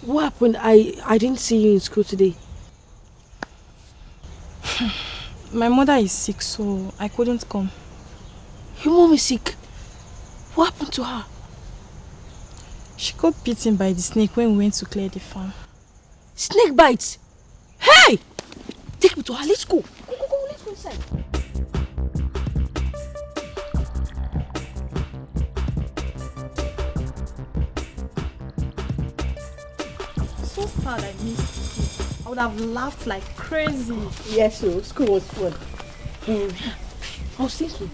What happened? I didn't see you in school today. My mother is sick, so I couldn't come. Your mom is sick? What happened to her? She got bitten by the snake when we went to clear the farm. Snake bites? Hey! Take me to her. Let's go. Go, let's go inside. So sad I missed school. I would have laughed like crazy. Yes, so school was fun. I was thinking,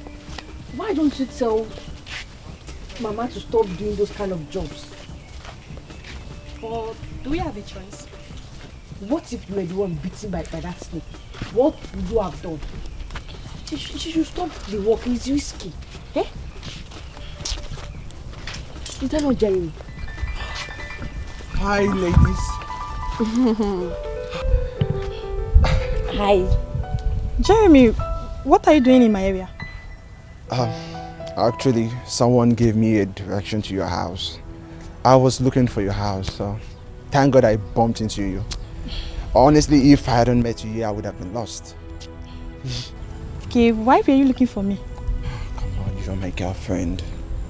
Why don't you tell Mama to stop doing those kind of jobs? Or do we have a choice? What if you were the one beaten by that snake? What would you have done? She should stop the work. It's risky. Eh? Is that not Jeremy? Hi, ladies. Hi. Jeremy, what are you doing in my area? Actually, someone gave me a direction to your house. I was looking for your house, so thank God I bumped into you. Honestly, if I hadn't met you here, I would have been lost. Okay, why were you looking for me? Come on, you're my girlfriend.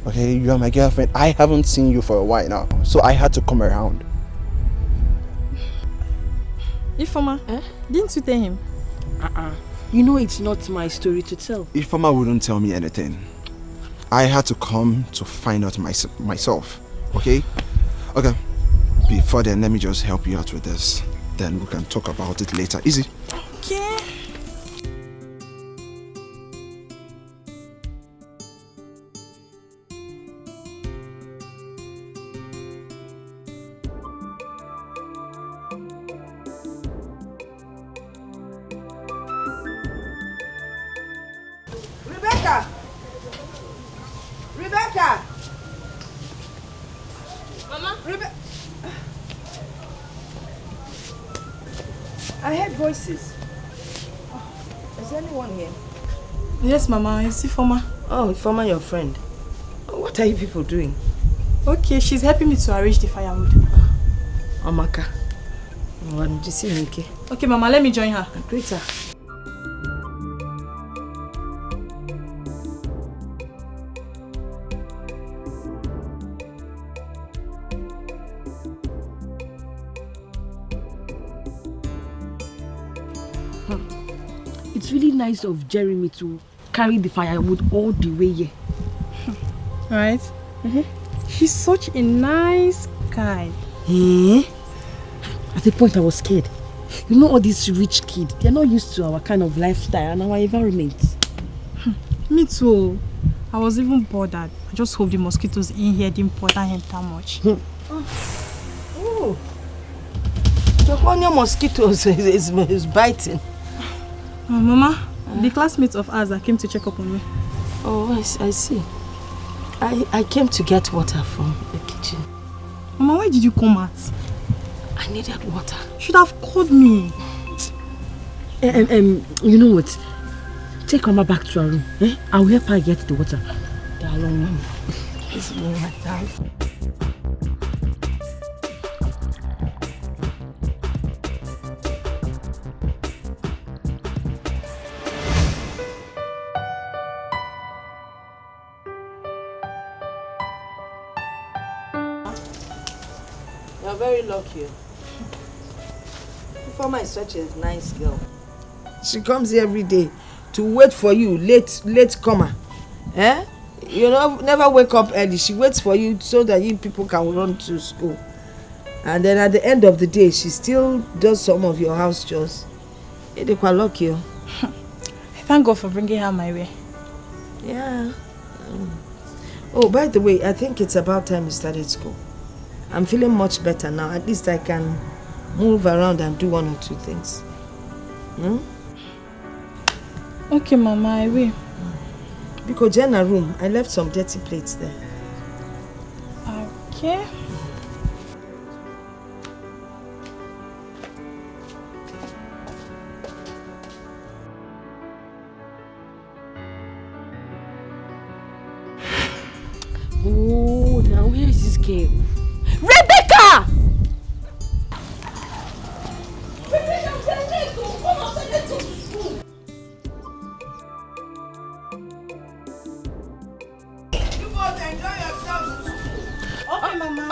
Okay, you're my girlfriend. I haven't seen you for a while now, so I had to come around. Ifoma, didn't you tell him? You know it's not my story to tell. If Mama wouldn't tell me anything, I had to come to find out myself. Okay? Okay. Before then, let me just help you out with this. Then we can talk about it later. Easy. Okay. Rebecca! Mama? I heard voices. Is anyone here? Yes, Mama. Is Ifoma? Oh, Ifoma, your friend. What are you people doing? Okay, she's helping me to arrange the firewood. Amaka. Okay, Mama, let me join her. Greet her. It's really nice of Jeremy to carry the firewood all the way here. Right? He's such a nice guy. At the point I was scared. You know all these rich kids, they're not used to our kind of lifestyle and our environment. Me too. I was even bothered. I just hope the mosquitoes in here didn't bother him that much. Oh. The one your mosquitoes is biting. Mama, the classmates of ours that came to check up on me. Oh, I see. I came to get water from the kitchen. Mama, why did you come out? I needed water. Should have called me. You know what? Take Mama back to her room. I'll help her get the water. The long one. This is more like that. You're very lucky. Ifoma is such a nice girl. She comes here every day to wait for you, late comer. You know, never wake up early. She waits for you so that you people can run to school. And then at the end of the day, she still does some of your house chores. You're quite lucky. Thank God for bringing her my way. Yeah. Oh, by the way, I think it's about time you started school. I'm feeling much better now. At least I can move around and do one or two things. Okay, Mama, I will. Because Jenna's room, I left some dirty plates there. Okay. Oh, now where is this girl? Rebecca!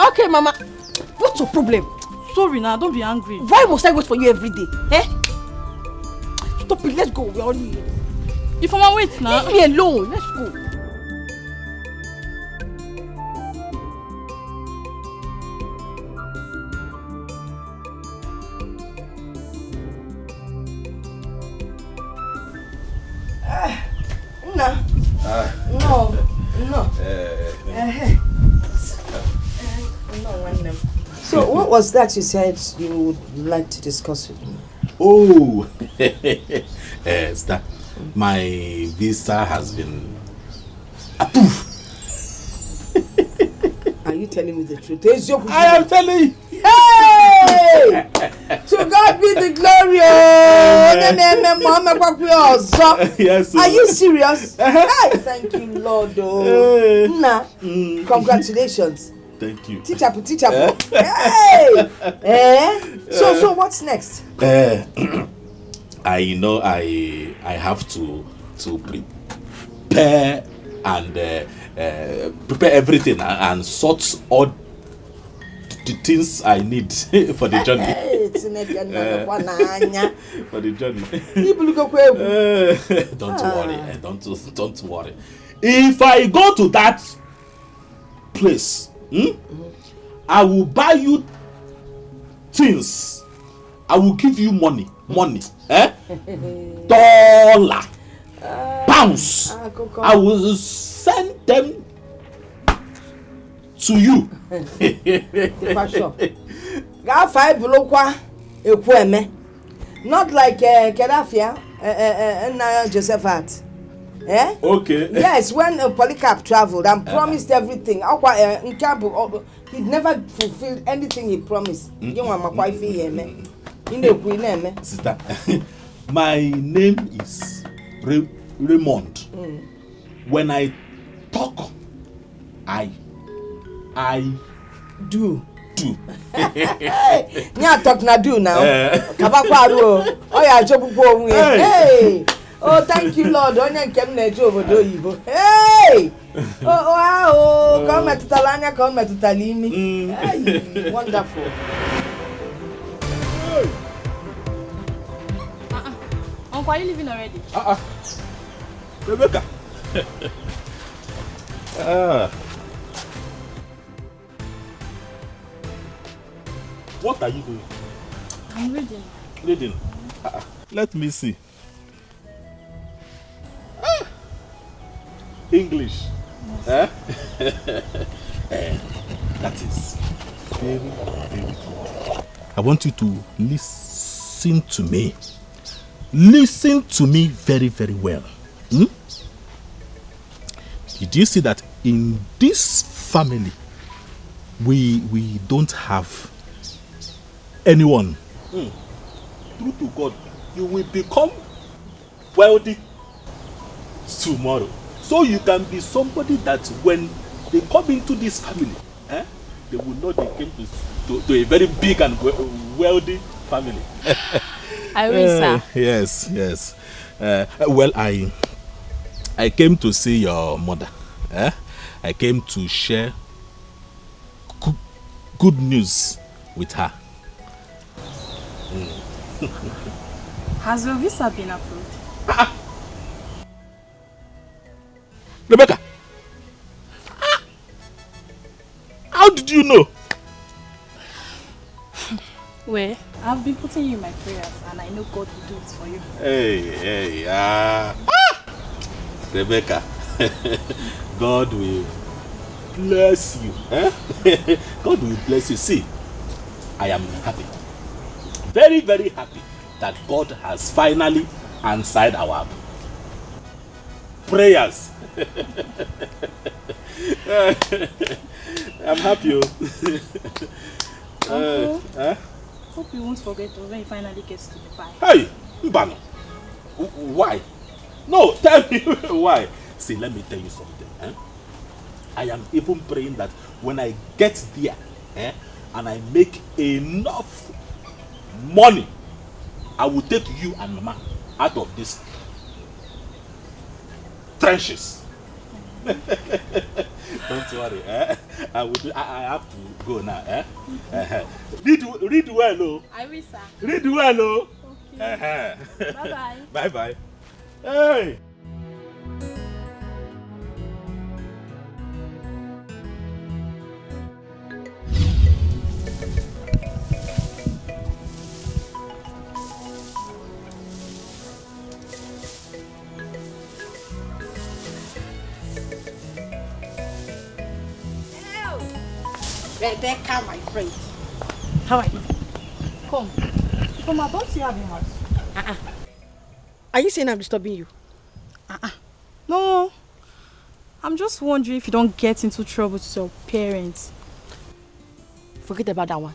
Okay, Mama. What's your problem? Sorry now, don't be angry. Why must I wait for you every day? Stop it, let's go. We're only here. If Mama wait now. Leave me alone. Let's go. What was that you said you would like to discuss with me? Oh, my visa has been approved. Are you telling me the truth? I am telling you. Hey! To God be the glory. Yes. Are you serious? Hey, thank you, Lord. Nah, congratulations. Thank you. Teacher. Hey! So what's next? I know I have to prepare and prepare everything and sort all the things I need for the journey. For the journey. Don't worry. If I go to that place, I will buy you things. I will give you money. Dollar, pounds. I will send them to you. Not like Kedafia and Josephat. Eh? Okay. Yes, when Polycarp traveled and promised everything, he never fulfilled anything he promised. Sister, my name is Raymond. When I talk, I do. Yeah, talk na do now. Kabakwaru. Oh yeah, jobuko Hey. Oh, thank you, Lord. Onya nkem na eje obodo yibo. Hey! Oh, come to Talanya, come to Talimi. Hey, wonderful. Uncle, are you leaving already? Rebecca. What are you doing? I'm reading. Reading. Let me see. English. Yes. That is very, very good. I want you to listen to me. Listen to me very, very well. Did you see that in this family, we don't have anyone? True to God, you will become wealthy tomorrow. So you can be somebody that when they come into this family, they will know they came to a very big and wealthy family. I will, sir. Yes. Well, I came to see your mother. I came to share good news with her. Has your visa been approved? Rebecca, how did you know? Well, I've been putting you in my prayers and I know God will do it for you. Hey, Rebecca, God will bless you. God will bless you. See, I am happy. Very, very happy that God has finally answered our prayers. I'm happy. Uncle, hope you won't forget when he finally gets to Dubai. Hey, Mbano. Why? No, tell me why. See, let me tell you something. I am even praying that when I get there and I make enough money, I will take you and Mama out of this trenches. Don't worry. I have to go now. Read well, oh. I will, sir. Read well, oh. Okay. Bye-bye. Bye-bye. Hey. Rebecca, my friend. How are you? Come. Ifoma, don't you have a house? Are you saying I'm disturbing you? No. I'm just wondering if you don't get into trouble with your parents. Forget about that one.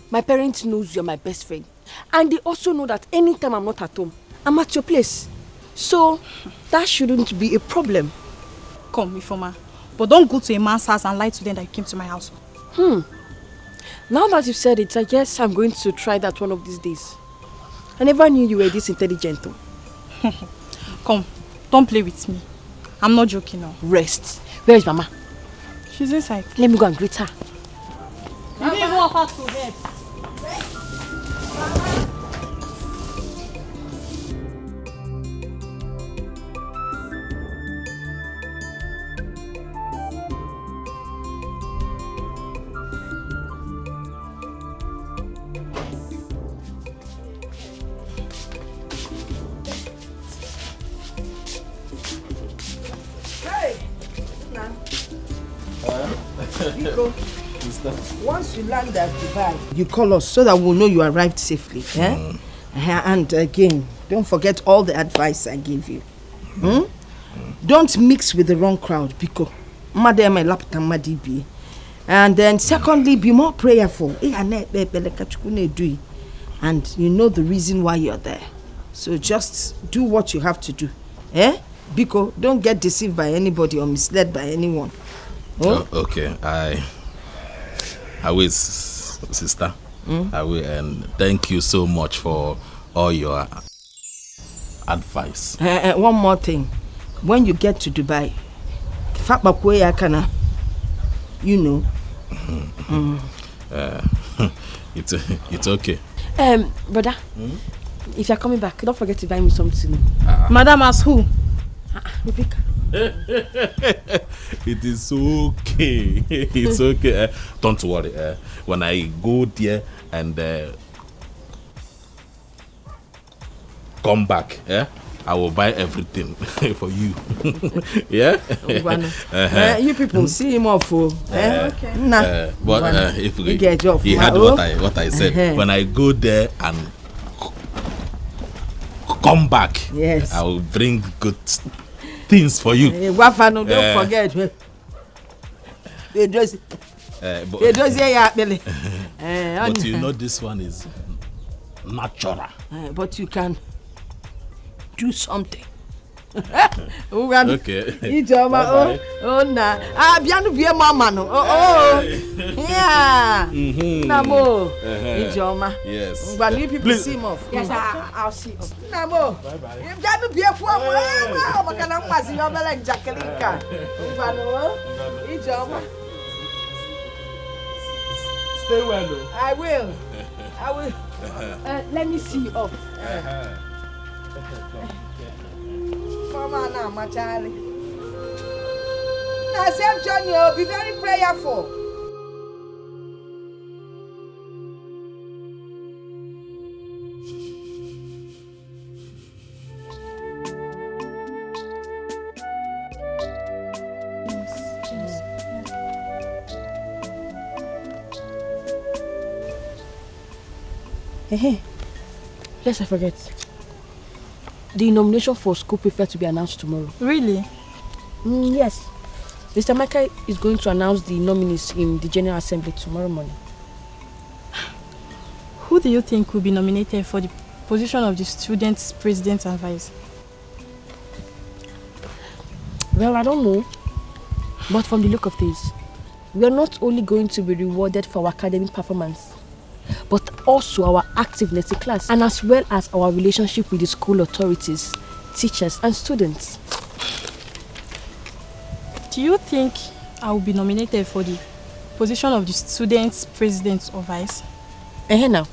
My parents knows you're my best friend. And they also know that anytime I'm not at home, I'm at your place. So, that shouldn't be a problem. Come, Ifoma. But don't go to a man's house and lie to them that you came to my house. Now that you've said it, I guess I'm going to try that one of these days. I never knew you were this intelligent though. Come, don't play with me. I'm not joking now. Rest. Where is Mama? She's inside. Let me go and greet her. You didn't even offer to help. Once you land at Dubai, you call us so that we'll know you arrived safely. And again, don't forget all the advice I gave you. Don't mix with the wrong crowd, because and then secondly, be more prayerful. And you know the reason why you're there. So just do what you have to do. Biko, don't get deceived by anybody or misled by anyone. Okay, I will, sister. I will, and thank you so much for all your advice. One more thing. When you get to Dubai, you know. It's okay. Brother, if you're coming back, don't forget to buy me something. Madam, as who? Rebecca. It is okay. It's okay. Don't worry. When I go there and come back, I will buy everything for you. Yeah? You people see him off. Okay. But if you get off, he had what I said. When I go there and come back, yes, I will bring good things for you. Don't forget. But you know this one is natural. But you can do something. Okay. Ijoma, bianu bie mama no. Yeah. Namo. Ijoma. Yes. But you people see him off. Yes, I'll see you. Namo. Bye. Bianu bie fu mama. Makana mwazi yo bele Jacqueline. Ijoma. Stay well, though. I will. Let me see you off. Mama, now, my Charlie. Now, Sam John, you'll be very prayerful. Hey, yes, I forget. The nomination for school prefect to be announced tomorrow. Really? Yes. Mr. Michael is going to announce the nominees in the General Assembly tomorrow morning. Who do you think will be nominated for the position of the student's president and vice? Well, I don't know. But from the look of things, we are not only going to be rewarded for our academic performance, but also our activeness in class, and as well as our relationship with the school authorities, teachers and students. Do you think I will be nominated for the position of the student's president or vice? Now.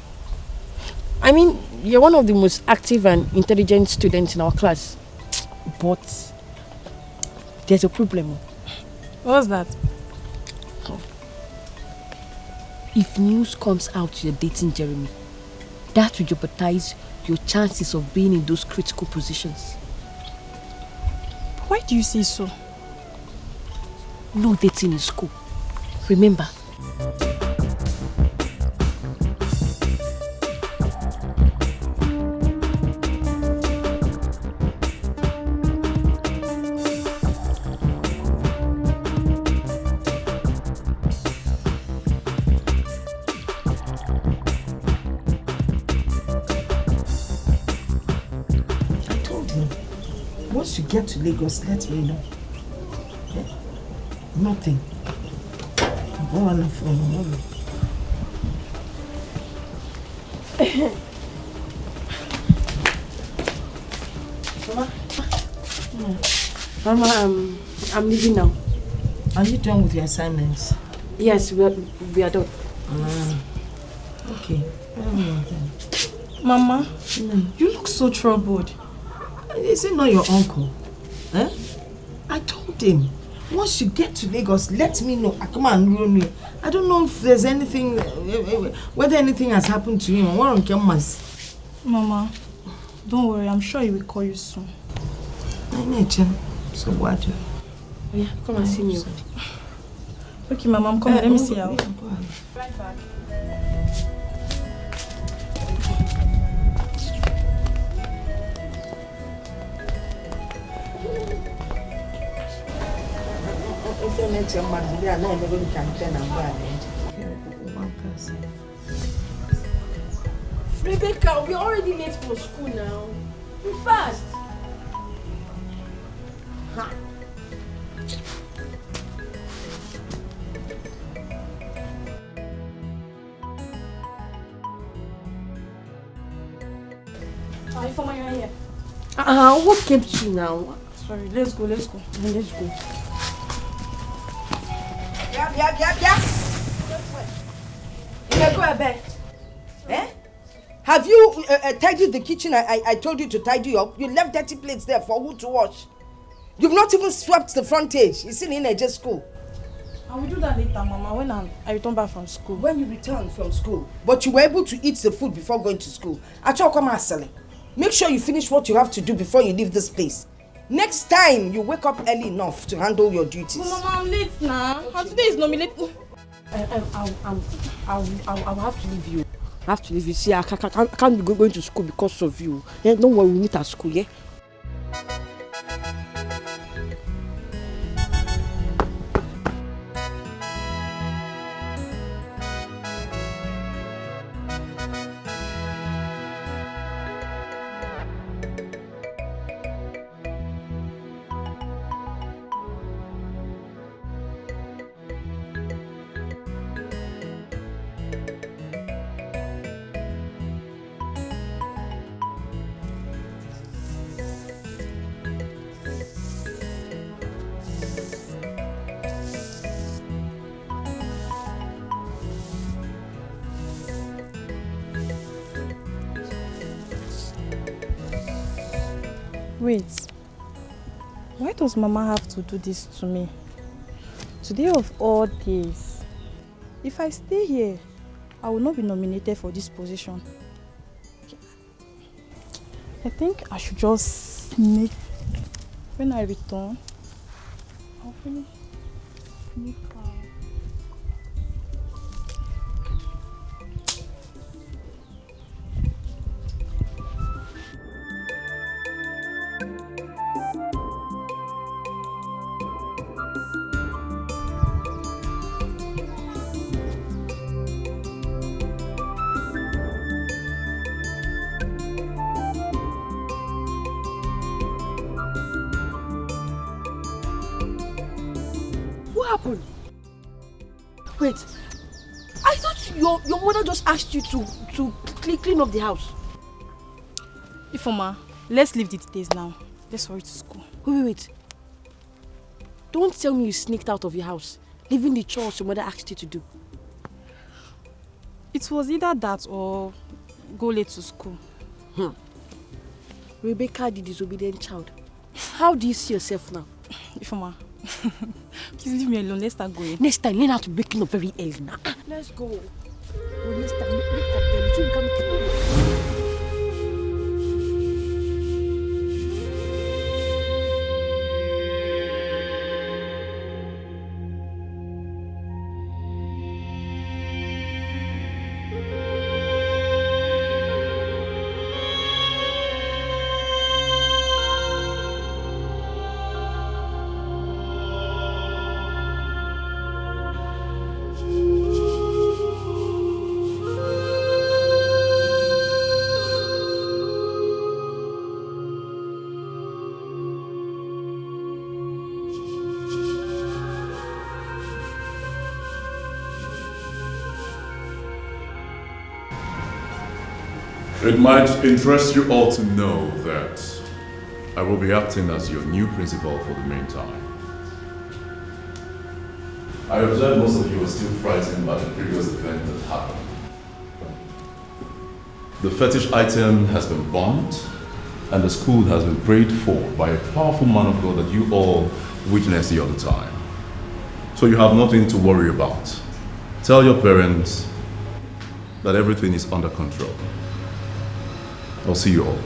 I mean, you're one of the most active and intelligent students in our class. But there's a problem. What's that? If news comes out you're dating Jeremy, that will jeopardize your chances of being in those critical positions. Why do you say so? No dating in school. Remember. Once you get to Lagos, let me know. Yeah? Nothing. Go on the phone. Mama, I'm leaving now. Are you done with your assignments? Yes, we are done. Okay. Mama, you look so troubled. Is it not your uncle? Eh? I told him, once you get to Lagos, let me know. Come on, ruin me. I don't know if there's anything, whether anything has happened to him. Mama, don't worry. I'm sure he will call you soon. So what? Yeah, come and see me. Okay, Mama, I'm coming. Let me see how. Right back. Rebecca, we're already late for school now. Be fast. Ifeoma, you're here. What kept you now? Sorry, let's go. Let's go. Yeah. Go ahead. Eh? Have you tidied the kitchen? I told you to tidy up. You left dirty plates there for who to wash. You've not even swept the frontage. It's in Naija school. I will do that later, Mama, when I return back from school. When you return from school. But you were able to eat the food before going to school. Make sure you finish what you have to do before you leave this place. Next time, you wake up early enough to handle your duties. Mama, I'm late now. And today is not me late. I'll have to leave you. I have to leave you. See, I can't be going to school because of you. Yeah, don't worry, we'll meet at school, yeah? Wait, why does Mama have to do this to me? Today of all days, if I stay here, I will not be nominated for this position. I think I should just sneak. When I return, I'll finish. Wait, I thought your mother just asked you to clean up the house. Ifeoma, let's leave the details now. Let's hurry to school. Wait. Don't tell me you sneaked out of your house, leaving the chores your mother asked you to do. It was either that or go late to school. Rebecca, the disobedient child. How do you see yourself now? Ifeoma, please leave me alone. Let's start going. Next time, learn how to wake up very early now. Let's go. Next time, wake up early so you can keep awake. It might interest you all to know that I will be acting as your new principal for the meantime. I observe most of you are still frightened by the previous event that happened. The fetish item has been burnt, and the school has been prayed for by a powerful man of God that you all witness the other time. So you have nothing to worry about. Tell your parents that everything is under control. I'll see you all.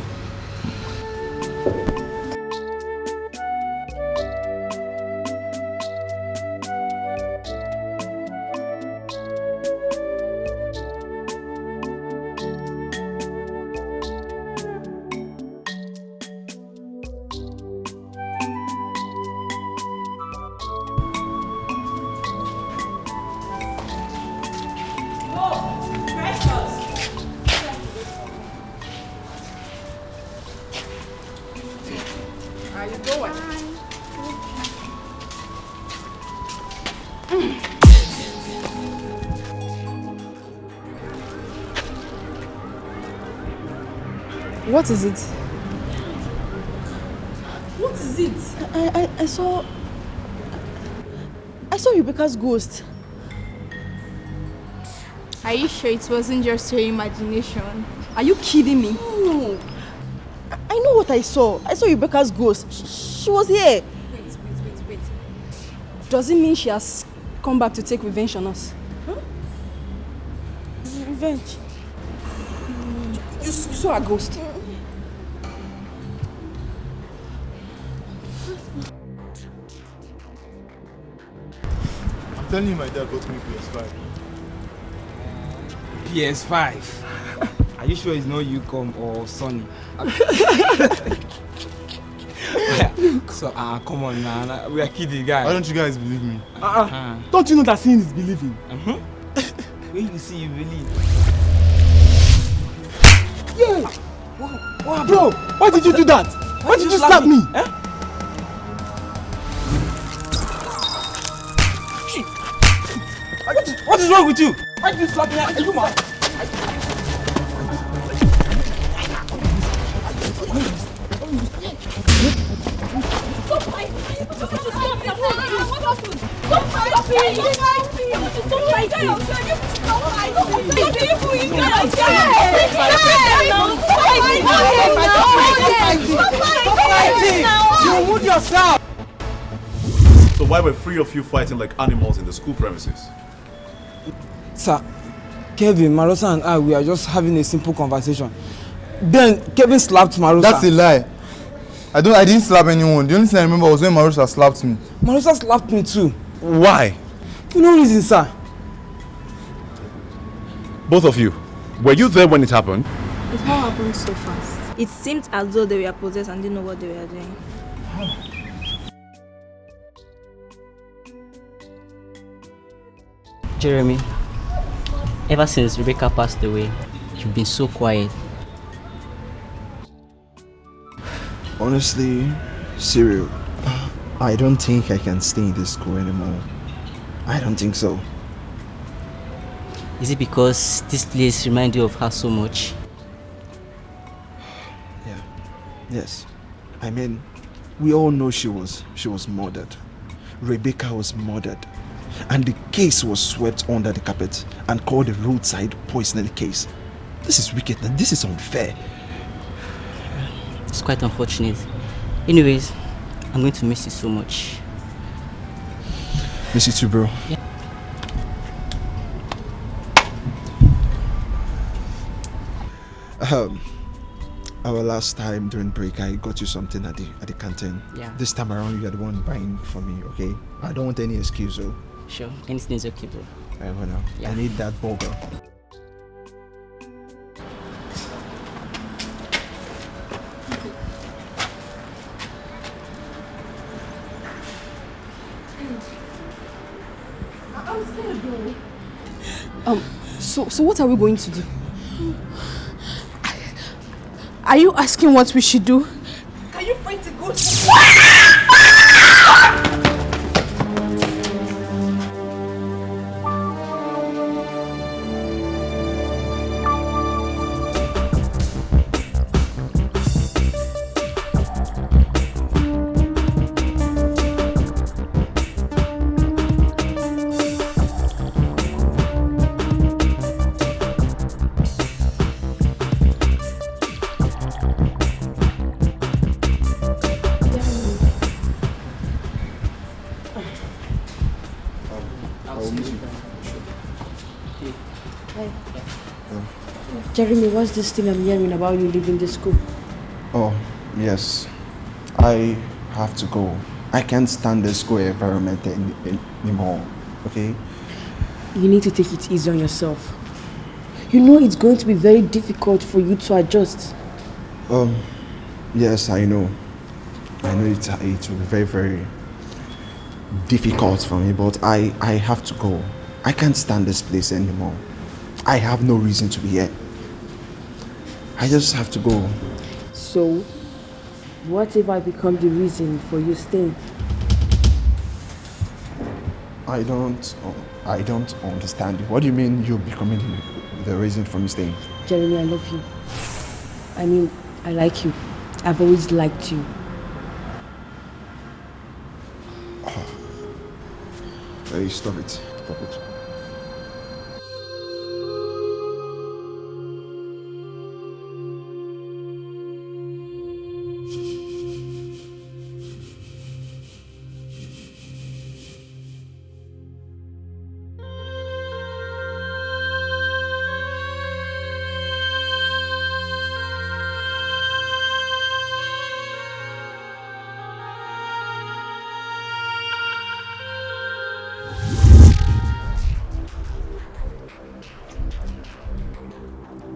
What is it? What is it? I saw Rebecca's ghost. Are you sure it wasn't just your imagination? Are you kidding me? No. I know what I saw. I saw Rebecca's ghost. She was here. Wait. Does it mean she has come back to take revenge on us? Huh? Revenge? You saw a ghost? I'm telling you, my dad got me PS5. PS5? Are you sure it's not Ucom or Sony? So, come on now. We are kidding, guys. Why don't you guys believe me? Don't you know that seeing is believing? When you see, you believe. Yeah! Wow. Bro, why did you do that? Why did you slap me? What is wrong with you? Why did you slap me? Are you mad? You wound yourself! So why were three of you fighting like animals in the school premises? Sir, Kevin, Marosa and I, we are just having a simple conversation. Then Kevin slapped Marosa. That's a lie. I didn't slap anyone. The only thing I remember was when Marosa slapped me. Marosa slapped me too. Why? For no reason, sir. Both of you, were you there when it happened? It all happened so fast. It seemed as though they were possessed and didn't know what they were doing. Jeremy, ever since Rebecca passed away, you've been so quiet. Honestly, Cyril, I don't think I can stay in this school anymore. I don't think so. Is it because this place reminds you of her so much? Yeah. Yes. I mean, we all know she was murdered. Rebecca was murdered. And the case was swept under the carpet and called a roadside poisoning case. This is wicked and this is unfair. It's quite unfortunate. Anyways, I'm going to miss you so much. Miss you too, bro. Yeah. Our last time during break, I got you something at the canteen. Yeah. This time around, you are the one buying for me, okay? I don't want any excuse, though. Sure, anything's okay, bro. Well, now, Yeah. I need that burger. So what are we going to do? Are you asking what we should do? Can you fight a ghost? I will miss you. Hi. Jeremy, what's this thing I'm hearing about you leaving the school? Oh, yes. I have to go. I can't stand the school environment anymore, okay? You need to take it easy on yourself. You know it's going to be very difficult for you to adjust. Yes, I know. I know it will be very, very difficult for me, but I have to go. I can't stand this place anymore. I have no reason to be here. I just have to go. So, what if I become the reason for you staying? I don't understand you. What do you mean you're becoming the reason for me staying? Jeremy, I love you. I mean, I like you. I've always liked you. Hey, stop it. Stop it.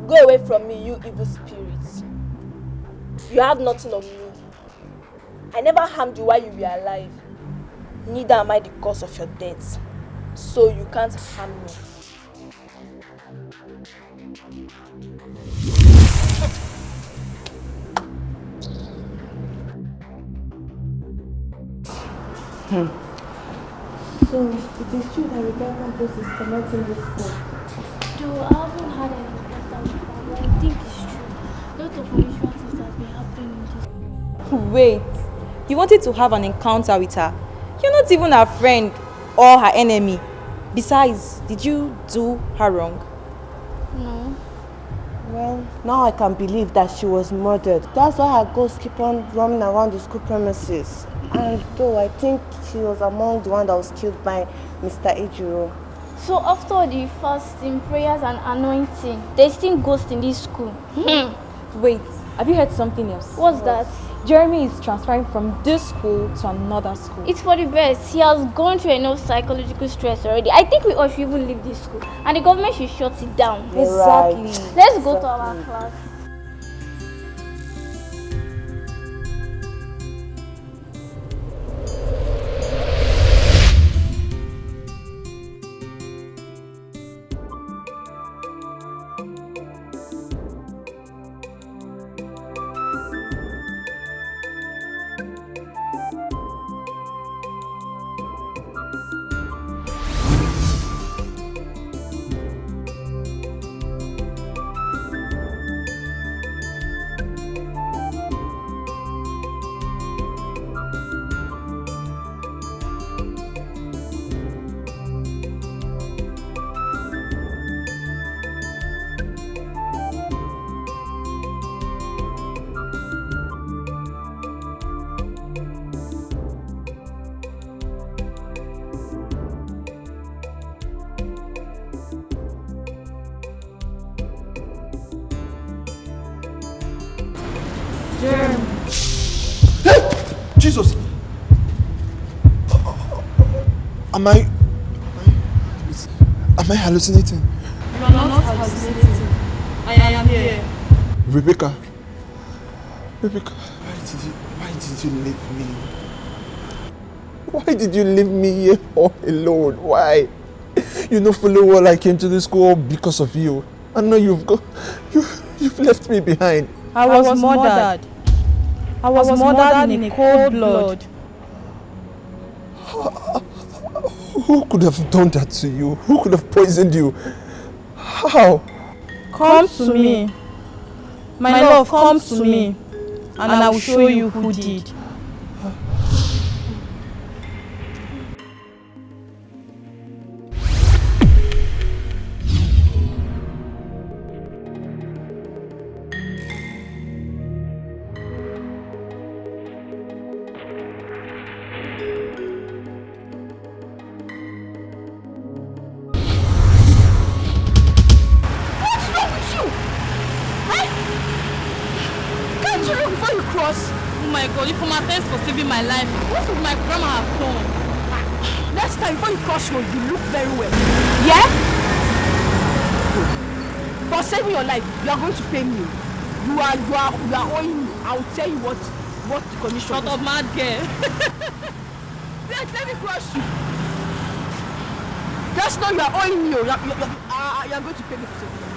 Go away from me, you evil spirits. You have nothing on me. I never harmed you while you were alive. Neither am I the cause of your death. So you can't harm me. So, it is true that Rebecca goes is connecting this school. Though I haven't had any contact with her, but I think it's true. A lot of unusual things have been happening in this. Wait, you wanted to have an encounter with her? You're not even her friend or her enemy. Besides, did you do her wrong? No. Well, now I can believe that she was murdered. That's why her ghosts keep on roaming around the school premises. And though I think she was among the one that was killed by Mr. Ejiro. So after the fasting, prayers and anointing, there's still ghosts in this school. Wait, have you heard something else? What's that? Jeremy is transferring from this school to another school. It's for the best. He has gone through enough psychological stress already. I think we all should even leave this school. And the government should shut it down. Exactly. Right. Let's go to our class. Jesus! Am I hallucinating? You are not hallucinating. I am here. Rebecca, why did you leave me? Why did you leave me here all alone? Why? You know fully well I came to this school because of you. I know you've left me behind. I was murdered. I was murdered in a cold blood. Who could have done that to you? Who could have poisoned you? How? Come to me. My love, come to me. And I will show you who did. my God, if my thanks for saving my life, what would my grandma have done? Next time, before you cross road, you look very well. Yeah? For saving your life, you are going to pay me. You are owing me. I will tell you what the condition Shut up, mad girl. Let me cross you. Just know you are owing me. You are going to pay me for saving.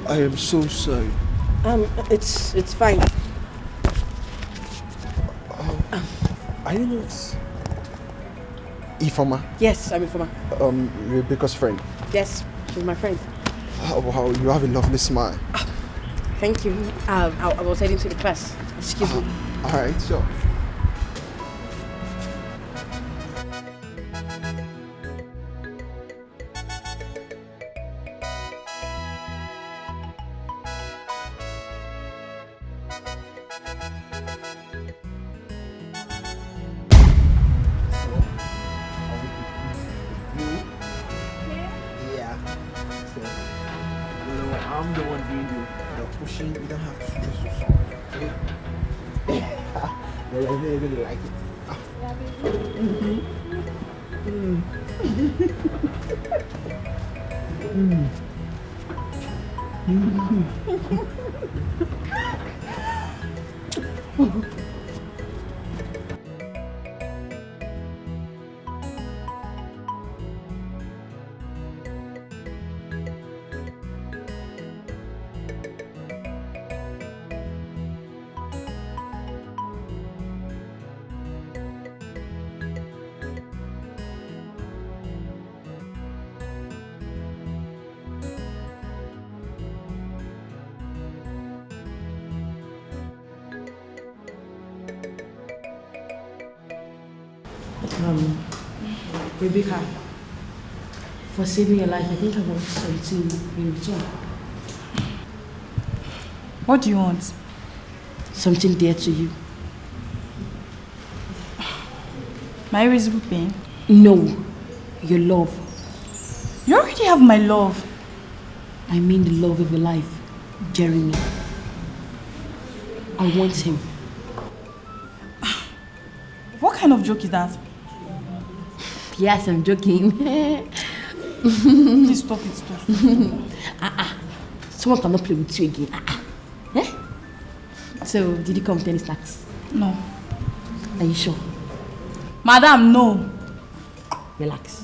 I am so sorry. It's fine. Are you not Ifoma? Yes, I'm Ifoma. Rebecca's friend. Yes, she's my friend. Oh, wow, you have a lovely smile. Thank you. I was heading to the class. Excuse me. All right, sure. I'm the one doing the pushing. You don't have to stress yourself. Okay? They're really like it. Rebecca, for saving your life, I think I want something in return. What do you want? Something dear to you. My irresistible pain? No, your love. You already have my love. I mean the love of your life, Jeremy. I want him. What kind of joke is that? Yes, I'm joking. Please stop it, stop. Someone cannot play with you again. Eh? So, did you come with any snacks? No. Are you sure? Madam, no. Relax.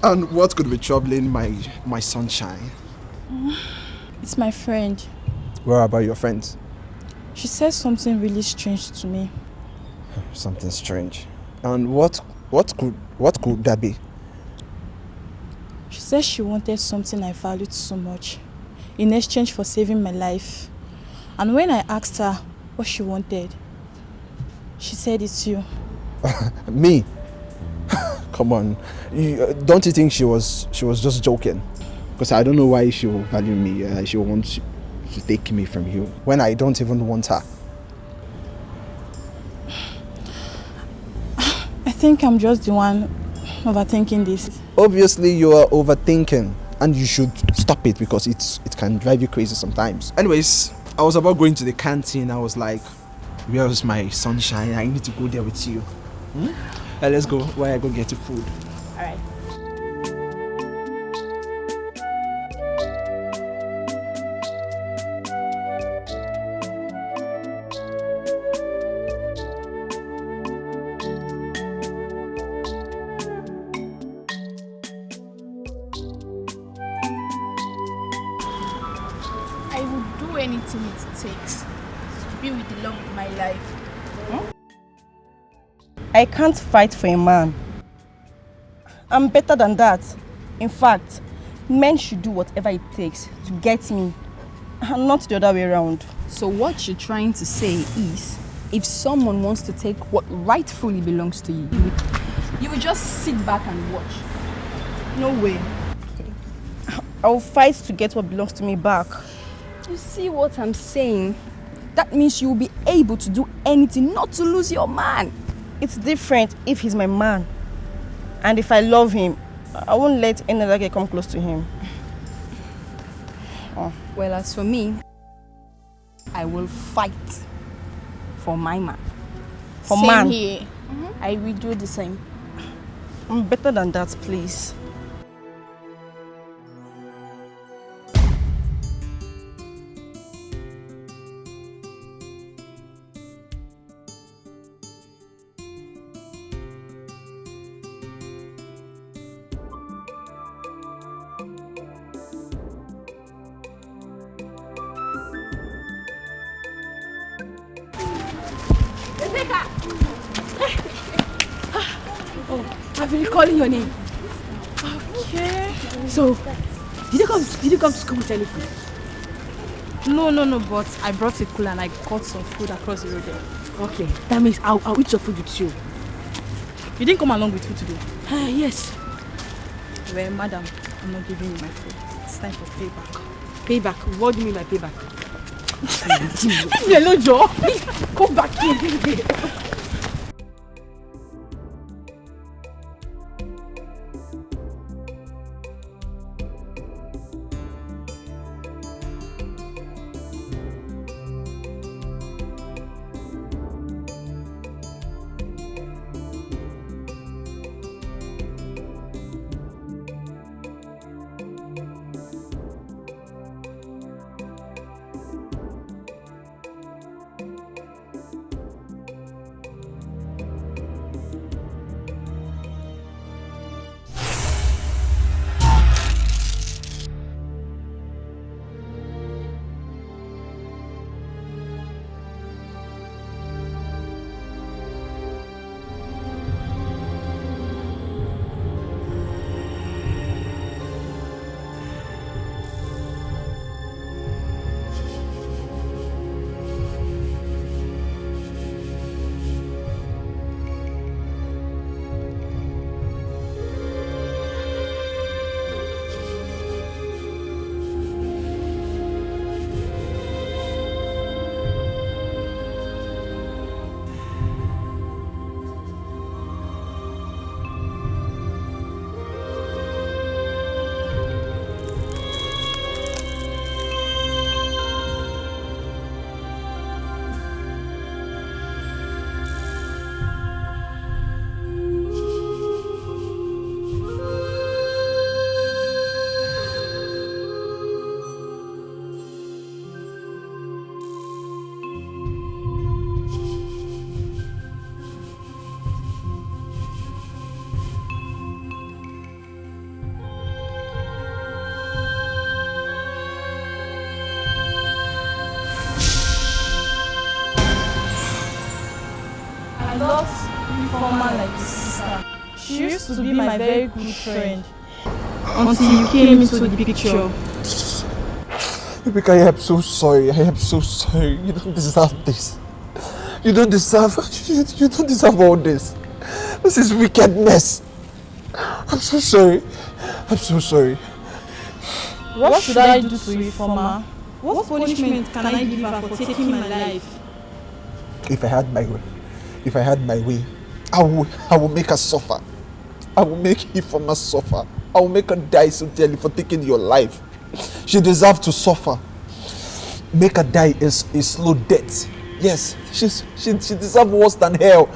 And what could be troubling my sunshine? It's my friend. What about your friends? She said something really strange to me. Something strange. And what could that be? She said she wanted something I valued so much in exchange for saving my life. And when I asked her what she wanted, she said it's you. Me? Come on. Don't you think she was just joking? Because I don't know why she will value me. She wants to take me from you when I don't even want her? I think I'm just the one overthinking this. Obviously, you are overthinking, and you should stop it because it can drive you crazy sometimes. Anyways, I was about going to the canteen. I was like, where's my sunshine? I need to go there with you. Let's go while I go get you food. Alright. I would do anything it takes to be with the love of my life. I can't fight for a man. I'm better than that. In fact, men should do whatever it takes to get me, and not the other way around. So what you're trying to say is, if someone wants to take what rightfully belongs to you, you will just sit back and watch. No way. I'll fight to get what belongs to me back. You see what I'm saying? That means you'll be able to do anything not to lose your man. It's different if he's my man. And if I love him, I won't let any other girl come close to him. Well, as for me, I will fight for my man. For Same man. here. I will do the same. I'm better than that, please. I've been calling your name. Okay. So, did you come to school with anything? No, but I brought a cooler and I got some food across the road there. Okay, that means I'll eat your food with you. You didn't come along with food today? Yes. Well, madam, I'm not giving you my food. It's time for payback. Payback? What do you mean by payback? Hello, Joe. Please, come back here. lost Informa like a sister. She used to be my very good friend. Until you came into the picture. Rebecca, I am so sorry. I am so sorry. You don't deserve this. You don't deserve all this. This is wickedness. I'm so sorry. I'm so sorry. What should I do to Informa? What punishment can I give her for taking my life? If I had my way, I will make her suffer. I will make Ifeoma suffer. I will make her die sincerely for taking your life. She deserves to suffer. Make her die a slow death. Yes, she deserves worse than hell.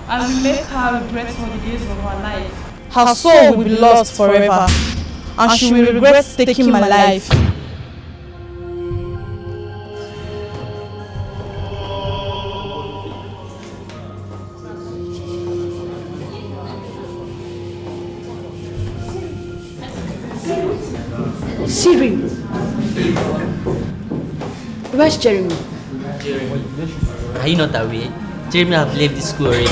I will make her regret for the days of her life. Her soul will be lost forever, and she will regret taking my life. Siri. Where's Jeremy? Jeremy? Are you not aware? Jeremy have left the school already.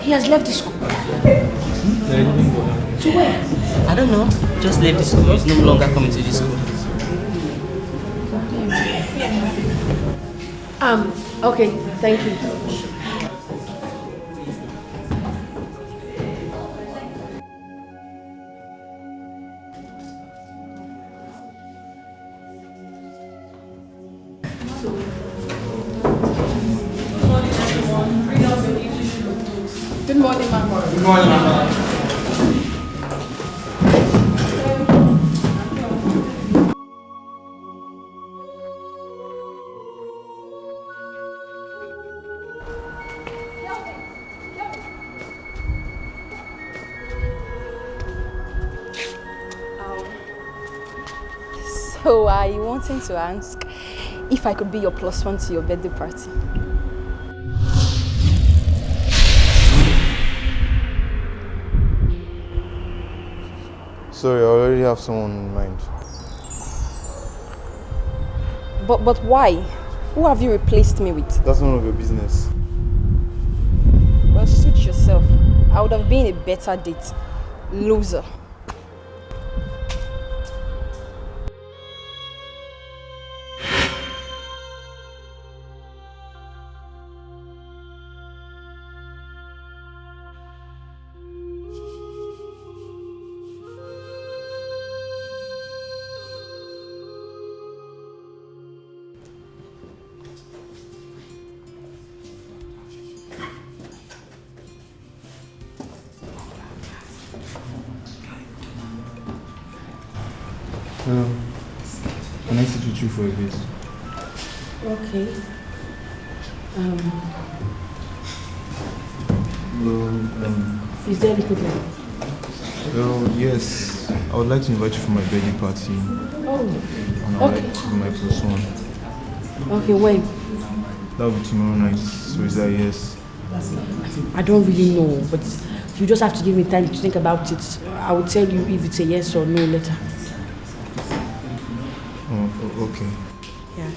He has left the school. To where? I don't know. Just left the school. He's no longer coming to the school. Okay, thank you. Good morning, ma'am. Good morning, ma'am. So are you wanting to ask if I could be your +1 to your birthday party? Sorry, I already have someone in mind. But why? Who have you replaced me with? That's none of your business. Well, suit yourself. I would have been a better date. Loser. Hello. Can I sit with you for a bit? Okay. Is there any problem? Well, yes. I would like to invite you for my birthday party. Oh. And I would like to be my +1. Okay, when? That will be tomorrow night. So is that yes? I don't really know, but you just have to give me time to think about it. I will tell you if it's a yes or no later. Oh, okay. Yeah.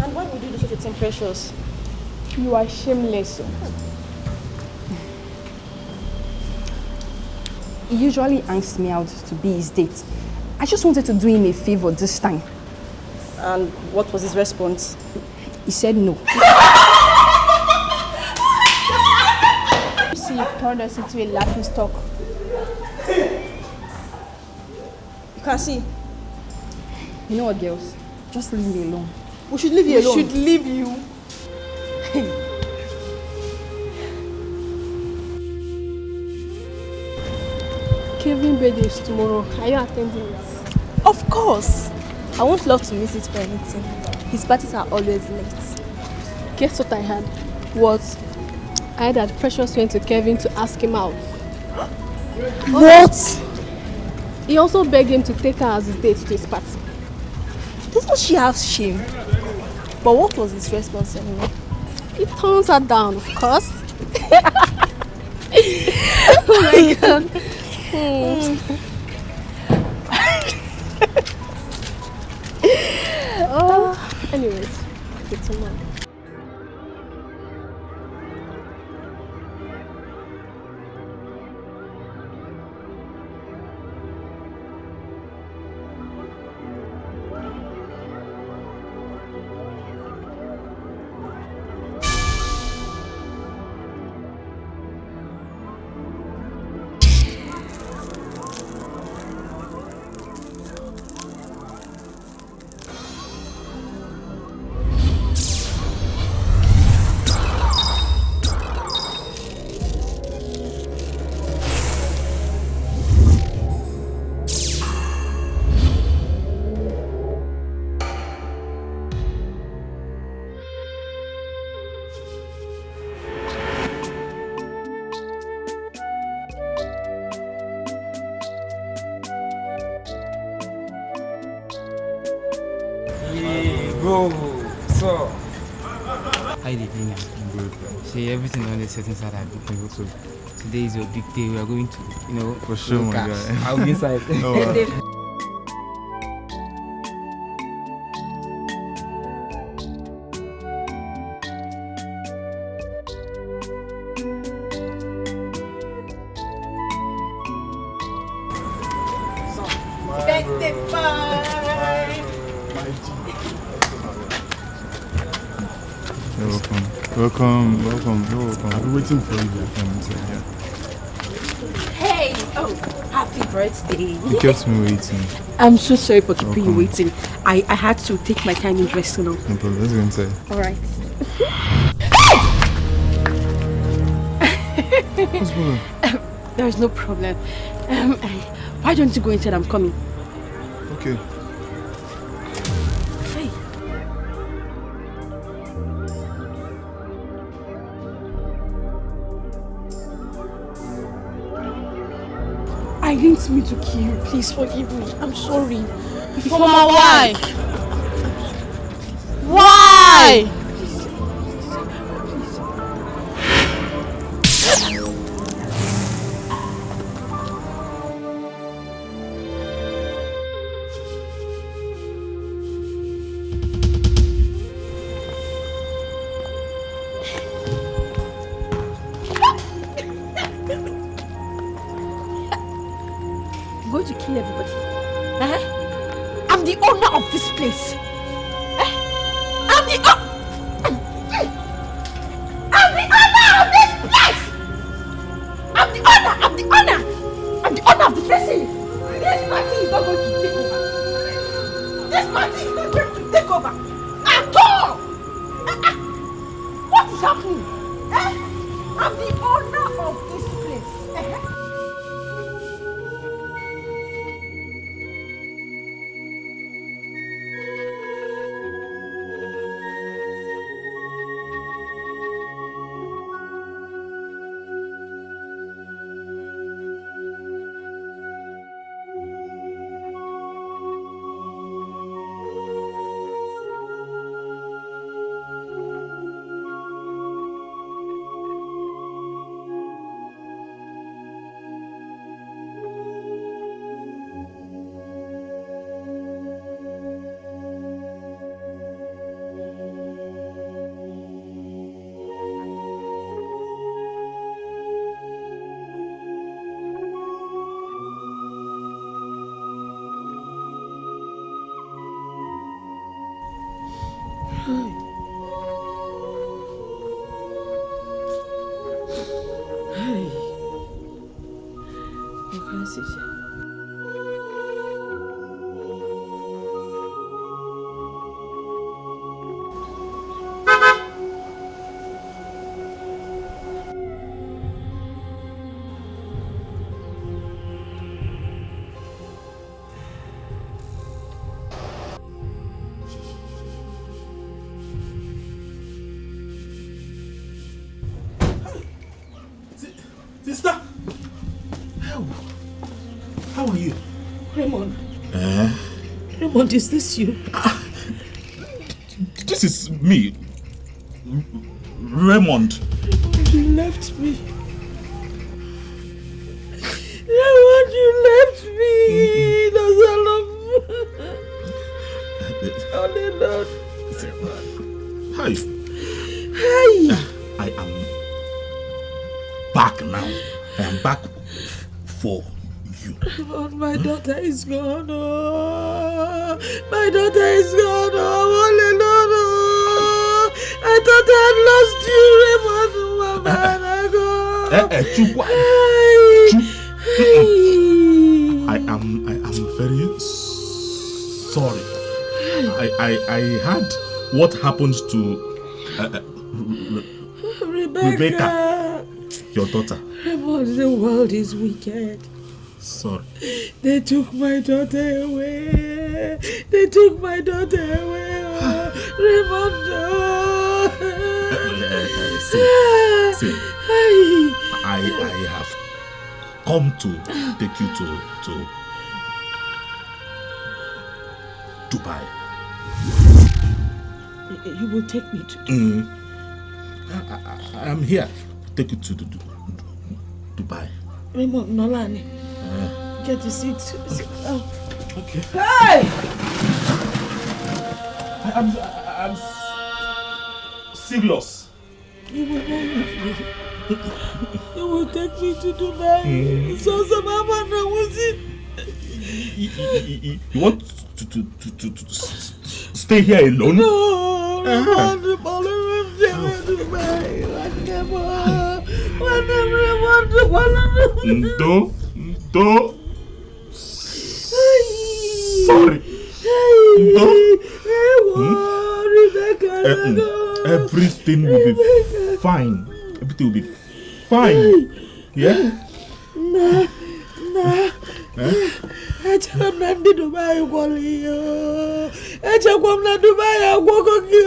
And why would you do such a thing, Precious? You are shameless. He usually asks me out to be his date. I just wanted to do him a favor this time. And what was his response? He said no. You see, you've turned us into a laughing stock. You can see. You know what, girls? Just leave me alone. We should leave you alone. We should leave you. Kevin's birthday is tomorrow. Are you attending it? Of course. I won't love to miss it for anything. His parties are always late. Guess what I heard? What? I heard that Precious went to Kevin to ask him out. What? He also begged him to take her as his date to his party. Doesn't she have shame? But what was his response anyway? He turns her down, of course. Oh my god. Anyways, it's a man. How you doing? See, everything on the setting side I've been so today is your big day. We are going to, for sure, my guy. I'll be inside. Welcome. You're welcome. I've been waiting for you. Hey! Oh, happy birthday. You kept me waiting. I'm so sorry for keeping you waiting. I had to take my time in dressing up. No problem. Let's go inside. Alright. What's wrong? There's no problem. Why don't you go inside? I'm coming. Okay. I didn't mean to kill you. Please forgive me. I'm sorry. Mama, why? Why? I'm going to kill everybody. I'm the owner of this place. I'm the owner of this place. I'm the owner of the person. This party is not going to take over. This party is not going to take over at all. What is happening? I'm the owner of this place. Sister! How are you? Raymond. Raymond, is this you? This is me. Raymond. You left me. Raymond, you left me. That's all of Only Lord. Hi. Hey. I am back now. I am back for you. But my daughter is gone. Oh. My daughter is gone. Oh, I thought I had lost you, I am very sorry. I heard what happened to Rebecca, your daughter. The world is wicked. Sorry. They took my daughter away. They took my daughter away. Raimundo. See, I have come to take you to Dubai. You will take me to I am here to take you to Dubai. Raymond Nolani. Get the seat. Sit down. Okay. Hey! I'm serious. You will go with me. You will take me to Dubai. So some mama was it. You want to stay here alone? No, I want to follow Do. Sorry. Do. Everything will be fine. Everything will be fine. Yeah? Nah. I tell him not to Dubai, Okoli. I tell him not to Dubai, Okoli.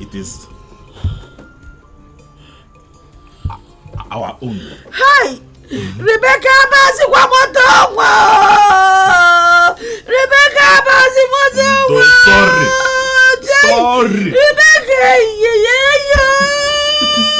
It is our own. Hi! Rebecca Basi Wamotongo! Rebecca Basi Wamotongo! Sorry. Rebecca, It is